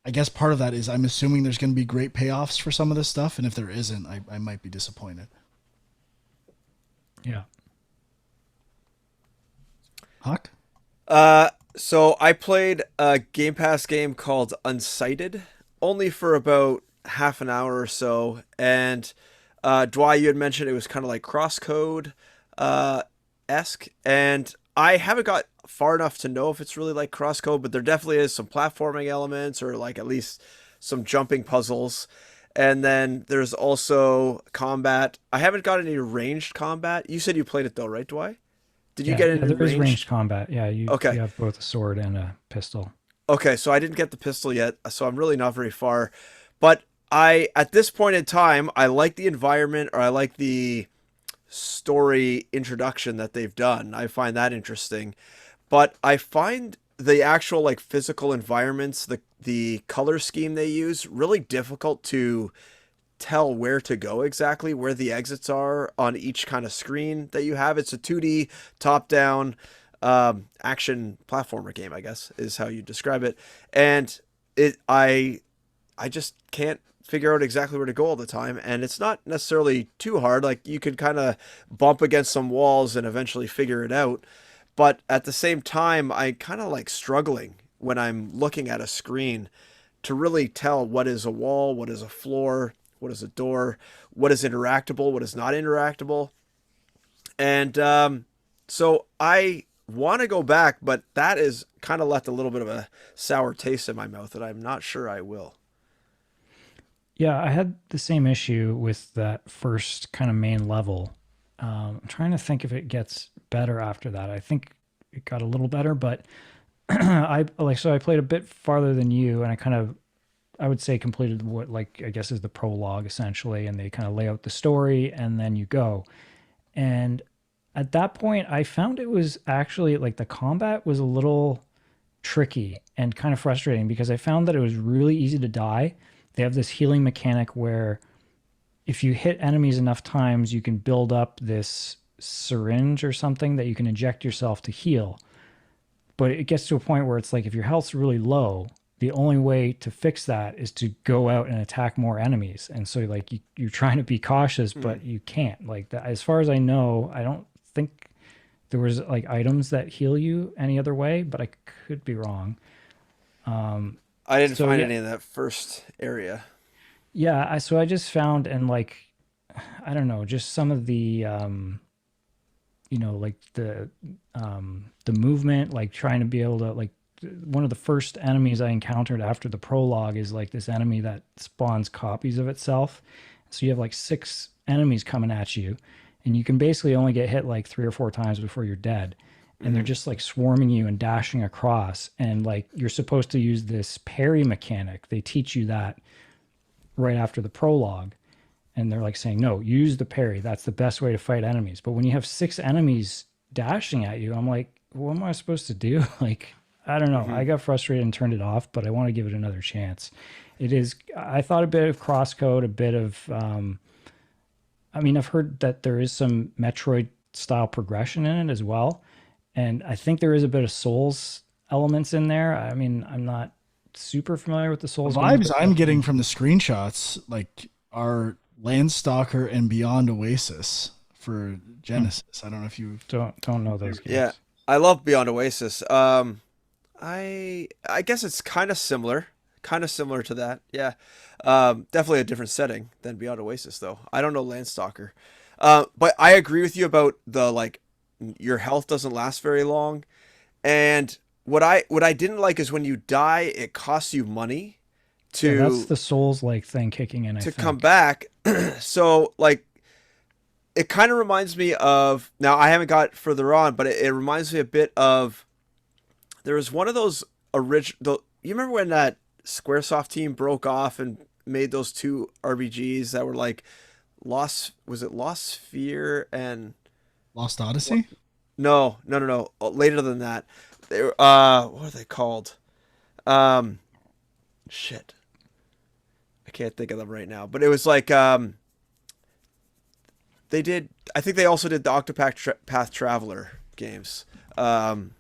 [SPEAKER 1] I guess part of that is I'm assuming there's going to be great payoffs for some of this stuff, and if there isn't, I might be disappointed.
[SPEAKER 2] Yeah.
[SPEAKER 1] Huck?
[SPEAKER 3] So I played a Game Pass game called Unsighted, only for about half an hour or so. And Dwight, you had mentioned it was kind of like crosscode esque, and I haven't got far enough to know if it's really like crosscode, but there definitely is some platforming elements, or like at least some jumping puzzles. And then there's also combat. I haven't got any ranged combat. You said you played it though, right, Dwight? Did you
[SPEAKER 2] Yeah,
[SPEAKER 3] get
[SPEAKER 2] yeah,
[SPEAKER 3] any
[SPEAKER 2] there is ranged
[SPEAKER 3] ranged?
[SPEAKER 2] combat. Yeah, you
[SPEAKER 3] Okay.
[SPEAKER 2] have both a sword and a pistol.
[SPEAKER 3] Okay, so I didn't get the pistol yet, so I'm really not very far. But I, at this point in time, I like the environment, or I like the story introduction that they've done. I find that interesting. But I find the actual like physical environments, the color scheme they use, really difficult to tell where to go exactly, where the exits are on each kind of screen that you have. It's a 2D top down action platformer game, I guess is how you describe it. And I just can't figure out exactly where to go all the time. And it's not necessarily too hard. Like you could kind of bump against some walls and eventually figure it out. But at the same time, I kind of like struggling when I'm looking at a screen to really tell what is a wall, what is a floor, what is a door, what is interactable, what is not interactable. And so I want to go back, but that is kind of left a little bit of a sour taste in my mouth that I'm not sure I will.
[SPEAKER 2] Yeah, I had the same issue with that first kind of main level. I'm trying to think if it gets better after that. I think it got a little better, but I played a bit farther than you, and I would say completed what like I guess is the prologue essentially, and they kind of lay out the story, and then you go. And at that point, I found it was actually like the combat was a little tricky and kind of frustrating because I found that it was really easy to die. They have this healing mechanic where if you hit enemies enough times, you can build up this syringe or something that you can inject yourself to heal. But it gets to a point where it's like if your health's really low, the only way to fix that is to go out and attack more enemies. And so like you're trying to be cautious,
[SPEAKER 3] Hmm.
[SPEAKER 2] but you can't. Like that, as far as I know, I don't think there was like items that heal you any other way, but I could be wrong.
[SPEAKER 3] I didn't
[SPEAKER 2] So
[SPEAKER 3] find
[SPEAKER 2] yeah,
[SPEAKER 3] any in that first area.
[SPEAKER 2] yeah. So I just found and like I don't know, just some of the like the movement, like trying to be able to like one of the first enemies I encountered after the prologue is like this enemy that spawns copies of itself. So you have like six enemies coming at you, and you can basically only get hit like three or four times before you're dead. And they're
[SPEAKER 3] Hmm.
[SPEAKER 2] just like swarming you and dashing across. And like you're supposed to use this parry mechanic. They teach you that right after the prologue, and they're like saying no, use the parry, that's the best way to fight enemies. But when you have six enemies dashing at you, I'm like, what am I supposed to do? Like, I don't know,
[SPEAKER 3] Hmm.
[SPEAKER 2] I got frustrated and turned it off, but I want to give it another chance. It is, I thought a bit of crosscode, a bit of I mean, I've heard that there is some Metroid style progression in it as well, and I think there is a bit of Souls elements in there. I mean, I'm not super familiar with the
[SPEAKER 1] The
[SPEAKER 2] Souls games,
[SPEAKER 1] vibes
[SPEAKER 2] but
[SPEAKER 1] I'm getting
[SPEAKER 2] definitely
[SPEAKER 1] from the screenshots like are Landstalker and Beyond Oasis for
[SPEAKER 2] hmm,
[SPEAKER 1] Genesis. I don't know if you've
[SPEAKER 2] don't know those
[SPEAKER 1] compared.
[SPEAKER 3] Yeah,
[SPEAKER 2] games.
[SPEAKER 3] I love Beyond Oasis. I guess it's kind of similar to that. Yeah, definitely a different setting than Beyond Oasis, though. I don't know Landstalker, but I agree with you about the like your health doesn't last very long, and what I didn't like is when you die, it costs you money
[SPEAKER 2] Yeah, that's
[SPEAKER 3] to
[SPEAKER 2] the Souls like thing kicking in, I
[SPEAKER 3] come
[SPEAKER 2] think.
[SPEAKER 3] back. So like it kind of reminds me of, now I haven't got further on, but it reminds me a bit of, there was one of those original, you remember when that Squaresoft team broke off and made those two RPGs that were like Lost, was it Lost Sphere and
[SPEAKER 1] Lost
[SPEAKER 3] what?
[SPEAKER 1] Odyssey.
[SPEAKER 3] No. Later than that. They were, what are they called? Um, shit. I can't think of them right now, but it was like, they did, I think they also did the Octopath Path Traveler games. Um,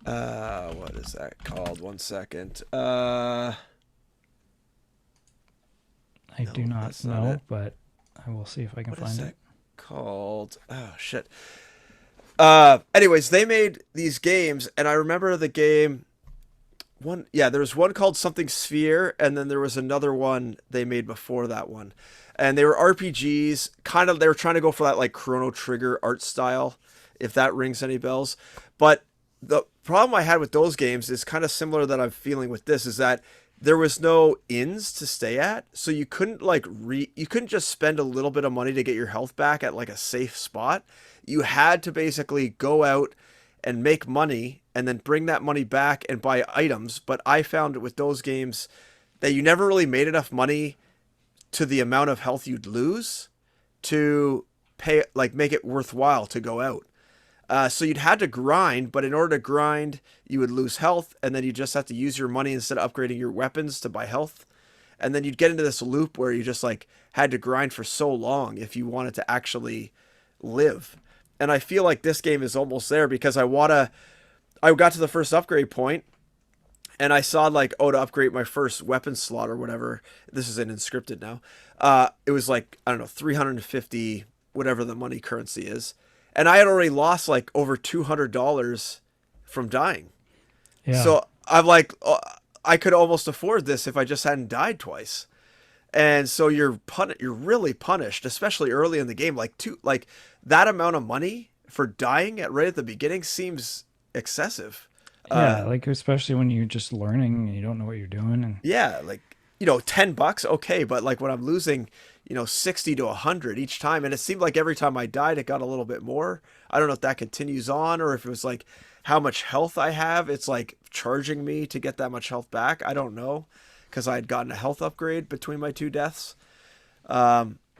[SPEAKER 3] what is that called? One second.
[SPEAKER 2] I
[SPEAKER 3] No,
[SPEAKER 2] do not
[SPEAKER 3] that's not
[SPEAKER 2] know,
[SPEAKER 3] it.
[SPEAKER 2] but I will see if I can
[SPEAKER 3] What is
[SPEAKER 2] find
[SPEAKER 3] that
[SPEAKER 2] it.
[SPEAKER 3] called? Oh shit. Anyways, they made these games, and I remember the game. One, yeah, there was one called something Sphere, and then there was another one they made before that one, and they were RPGs. Kind of, they were trying to go for that like Chrono Trigger art style, if that rings any bells. But the problem I had with those games is kind of similar that I'm feeling with this, is that there was no inns to stay at, so you couldn't like you couldn't just spend a little bit of money to get your health back at like a safe spot. You had to basically go out and make money and then bring that money back and buy items. But I found with those games that you never really made enough money to the amount of health you'd lose to pay, like make it worthwhile to go out. So you'd had to grind, but in order to grind, you would lose health, and then you just have to use your money instead of upgrading your weapons to buy health. And then you'd get into this loop where you just like had to grind for so long if you wanted to actually live. And I feel like this game is almost there because I got to the first upgrade point and I saw like, oh, to upgrade my first weapon slot or whatever. This is in Inscrypted now. It was like, I don't know, 350, whatever the money currency is. And I had already lost like over $200 from dying.
[SPEAKER 2] Yeah.
[SPEAKER 3] So I'm like, I could almost afford this if I just hadn't died twice. And so you're really punished, especially early in the game. Like that amount of money for dying right at the beginning seems excessive.
[SPEAKER 2] Yeah,
[SPEAKER 3] Uh,
[SPEAKER 2] like especially when you're just learning and you don't know what you're doing and
[SPEAKER 3] yeah, like $10, okay, but like when I'm losing 60 to 100 each time, and it seemed like every time I died it got a little bit more. I don't know if that continues on or if it was like how much health I have, it's like charging me to get that much health back. I don't know, because I had gotten a health upgrade between my two deaths.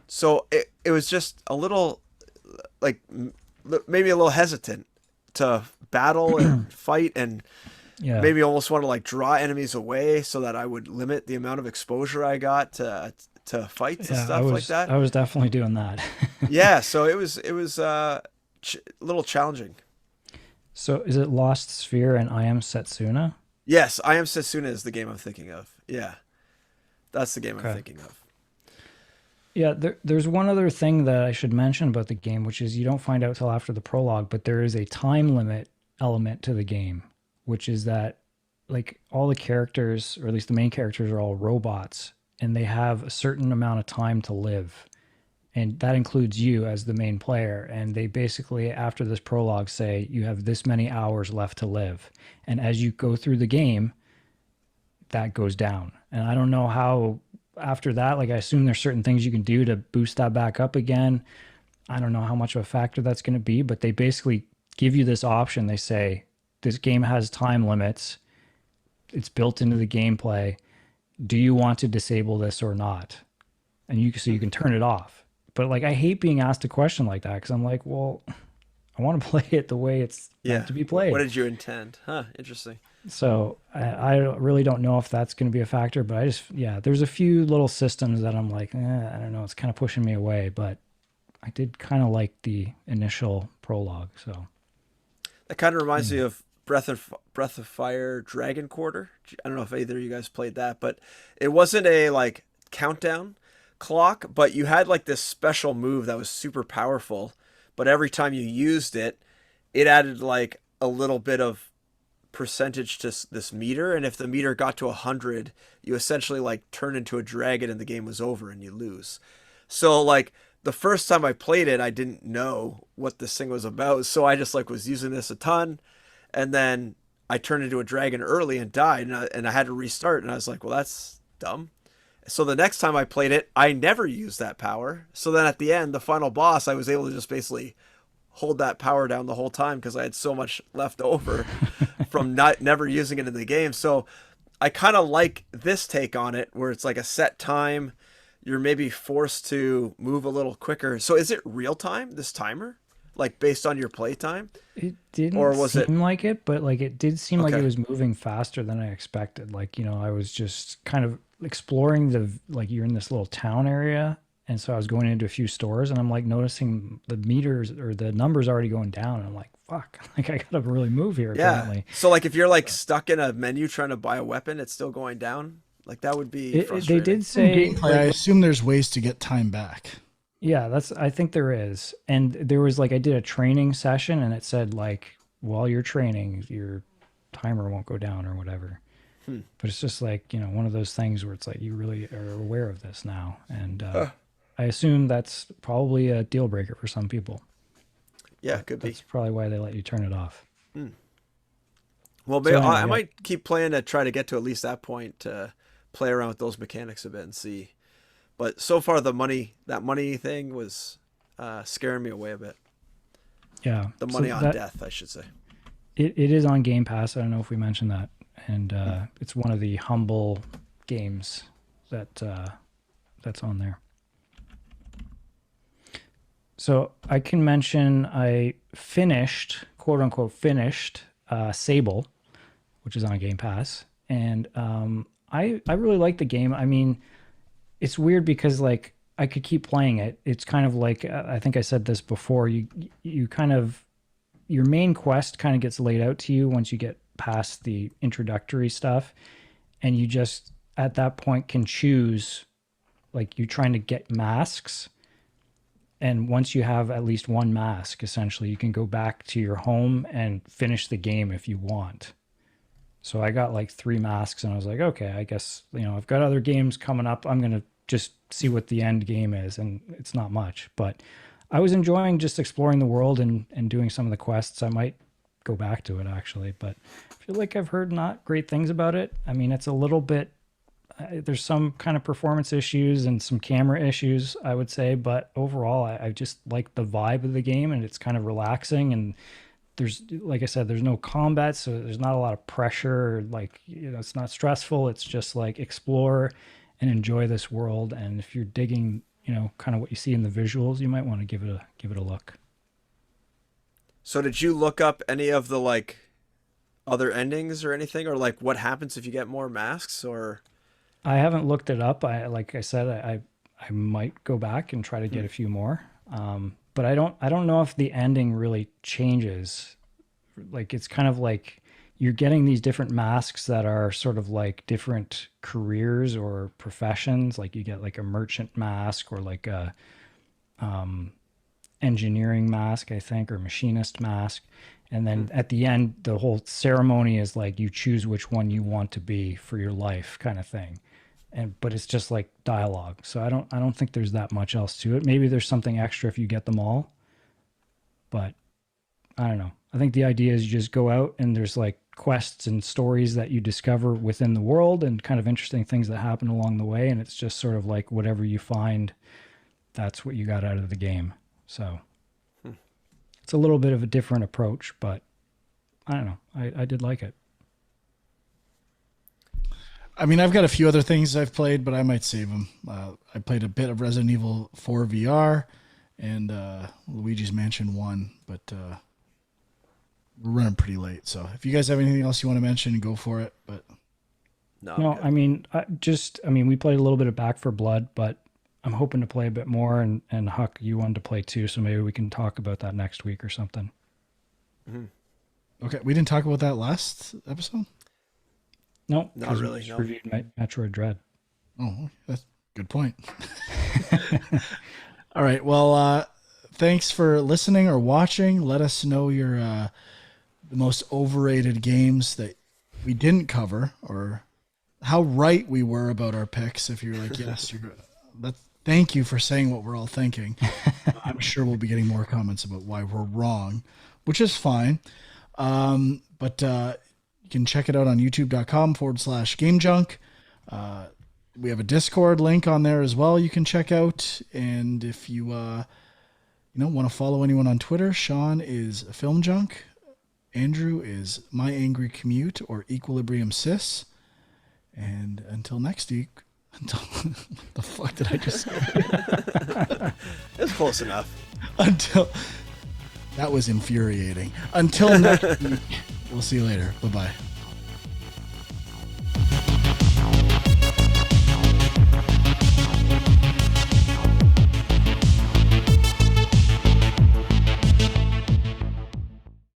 [SPEAKER 3] So it was just a little like maybe a little hesitant to battle and fight, and
[SPEAKER 2] yeah.
[SPEAKER 3] maybe almost want to like draw enemies away so that I would limit the amount of exposure I got to fights and
[SPEAKER 2] Yeah,
[SPEAKER 3] stuff like
[SPEAKER 2] I
[SPEAKER 3] that.
[SPEAKER 2] was definitely doing that.
[SPEAKER 3] Yeah, so it was a little challenging.
[SPEAKER 2] So is it Lost Sphere and I Am Setsuna?
[SPEAKER 3] Yes, I Am Setsuna is the game I'm thinking of. Yeah, that's the game I'm
[SPEAKER 2] Okay.
[SPEAKER 3] thinking of.
[SPEAKER 2] Yeah, there's one other thing that I should mention about the game, which is you don't find out till after the prologue, but there is a time limit element to the game, which is that like all the characters, or at least the main characters, are all robots, and they have a certain amount of time to live. And that includes you as the main player. And they basically, after this prologue, say you have this many hours left to live. And as you go through the game, that goes down. And I don't know how after that, like I assume there's certain things you can do to boost that back up again. I don't know how much of a factor that's going to be, but they basically give you this option. They say this game has time limits. It's built into the gameplay. Do you want to disable this or not? And so you can turn it off. But like I hate being asked a question like that because I'm like, well, I want to play it the way it's meant
[SPEAKER 3] Yeah.
[SPEAKER 2] to be
[SPEAKER 3] What
[SPEAKER 2] played.
[SPEAKER 3] did you intend? Huh, interesting.
[SPEAKER 2] So I really don't know if that's going to be a factor, but yeah, there's a few little systems that I'm like, I don't know, it's kind of pushing me away, but I did kind of like the initial prologue. So
[SPEAKER 3] That kind of reminds
[SPEAKER 2] yeah,
[SPEAKER 3] me of Breath of Fire Dragon Quarter. I don't know if either of you guys played that, but it wasn't a like countdown clock, but you had like this special move that was super powerful, but every time you used it, it added like a little bit of percentage to this meter, and if the meter got to 100, you essentially like turn into a dragon and the game was over and you lose. So like the first time I played it, I didn't know what this thing was about, so I just like was using this a ton, and then I turned into a dragon early and died, and I had to restart, and I was like, well, that's dumb. So the next time I played it, I never used that power. So then at the end, the final boss, I was able to just basically hold that power down the whole time because I had so much left over from not never using it in the game. So I kind of like this take on it where it's like a set time. You're maybe forced to move a little quicker. So is it real time, this timer? Like based on your play time?
[SPEAKER 2] It
[SPEAKER 3] Or
[SPEAKER 2] didn't
[SPEAKER 3] was it
[SPEAKER 2] seem like it, but like it did seem like it
[SPEAKER 3] okay?
[SPEAKER 2] was moving faster than I expected. Like, I was just kind of exploring like you're in this little town area. And so I was going into a few stores and I'm like noticing the meters or the numbers already going down. And I'm like, fuck, like I gotta really move here
[SPEAKER 3] Yeah.
[SPEAKER 2] apparently.
[SPEAKER 3] So like if you're like stuck in a menu trying to buy a weapon, it's still going down. Like that would be
[SPEAKER 2] They
[SPEAKER 3] frustrating.
[SPEAKER 2] did
[SPEAKER 1] In
[SPEAKER 2] say
[SPEAKER 1] gameplay, I
[SPEAKER 2] like,
[SPEAKER 1] assume there's ways to get time back.
[SPEAKER 2] yeah, I think there is. And there was like, I did a training session and it said like, while you're training, your timer won't go down or whatever.
[SPEAKER 3] Hmm.
[SPEAKER 2] But it's just like, one of those things where it's like, you really are aware of this now. And I assume that's probably a deal breaker for some people.
[SPEAKER 3] Yeah, could be.
[SPEAKER 2] That's probably why they let you turn it off.
[SPEAKER 3] Hmm. Well, maybe
[SPEAKER 2] So anyway,
[SPEAKER 3] I
[SPEAKER 2] yeah,
[SPEAKER 3] might keep playing to try to get to at least that point to play around with those mechanics a bit and see. But so far, that money thing was scaring me away a bit.
[SPEAKER 2] yeah.
[SPEAKER 3] The
[SPEAKER 2] So
[SPEAKER 3] money on
[SPEAKER 2] that
[SPEAKER 3] death, I should say.
[SPEAKER 2] it is on Game Pass. I don't know if we mentioned that. And it's one of the humble games that's on there. So I can mention I finished, quote unquote, finished Sable, which is on Game Pass, and I really like the game. I mean, it's weird because like I could keep playing it. It's kind of like I think I said this before. You kind of your main quest kind of gets laid out to you once you get past the introductory stuff, and you just at that point can choose like you're trying to get masks, and once you have at least one mask, essentially, you can go back to your home and finish the game if you want. So I got like 3 masks, and I was like, okay, I guess, I've got other games coming up. I'm going to just see what the end game is. And it's not much, but I was enjoying just exploring the world and doing some of the quests. I might go back to it actually, but I feel like I've heard not great things about it. I mean, it's a little bit there's some kind of performance issues and some camera issues, I would say, but overall, I just like the vibe of the game and it's kind of relaxing. And there's, like I said, there's no combat, so there's not a lot of pressure. Like, it's not stressful. It's just like explore and enjoy this world. And if you're digging, kind of what you see in the visuals, you might want to give it a look.
[SPEAKER 3] So did you look up any of the like other endings or anything, or like what happens if you get more masks, or?
[SPEAKER 2] I haven't looked it up. Like I said, I might go back and try to get a few more. But I don't know if the ending really changes. Like it's kind of like you're getting these different masks that are sort of like different careers or professions. Like you get like a merchant mask or like a engineering mask, I think, or machinist mask. And then at the end, the whole ceremony is like you choose which one you want to be for your life, kind of thing. But it's just like dialogue. So I don't think there's that much else to it. Maybe there's something extra if you get them all, but I don't know. I think the idea is you just go out and there's like quests and stories that you discover within the world and kind of interesting things that happen along the way. And it's just sort of like whatever you find, that's what you got out of the game. So it's a little bit of a different approach, but I don't know. I did like it.
[SPEAKER 1] I mean, I've got a few other things I've played, but I might save them. I played a bit of Resident Evil 4 VR and Luigi's Mansion 1, but we're running pretty late. So if you guys have anything else you want to mention, go for it. But
[SPEAKER 3] No,
[SPEAKER 2] No,
[SPEAKER 3] good.
[SPEAKER 2] I mean, we played a little bit of Back for Blood, but I'm hoping to play a bit more. And Huck, you wanted to play too, so maybe we can talk about that next week or something.
[SPEAKER 3] Mhm.
[SPEAKER 1] okay, we didn't talk about that last episode.
[SPEAKER 2] No,
[SPEAKER 3] Not
[SPEAKER 2] 'cause we
[SPEAKER 3] really,
[SPEAKER 2] just
[SPEAKER 3] no.
[SPEAKER 2] reviewed Metroid Dread.
[SPEAKER 1] Oh, that's a good point. All right. Well, thanks for listening or watching. Let us know your the most overrated games that we didn't cover, or how right we were about our picks. If you're like, yes, thank you for saying what we're all thinking. I'm sure we'll be getting more comments about why we're wrong, which is fine. But you can check it out on youtube.com/gamejunk. We have a Discord link on there as well you can check out. And if you want to follow anyone on Twitter, Sean is Film Junk. Andrew is My Angry Commute or Equilibrium Cis. And until next week, what the fuck did I just say?
[SPEAKER 3] It's close enough.
[SPEAKER 1] That was infuriating. Until next week, we'll see you later. Bye-bye.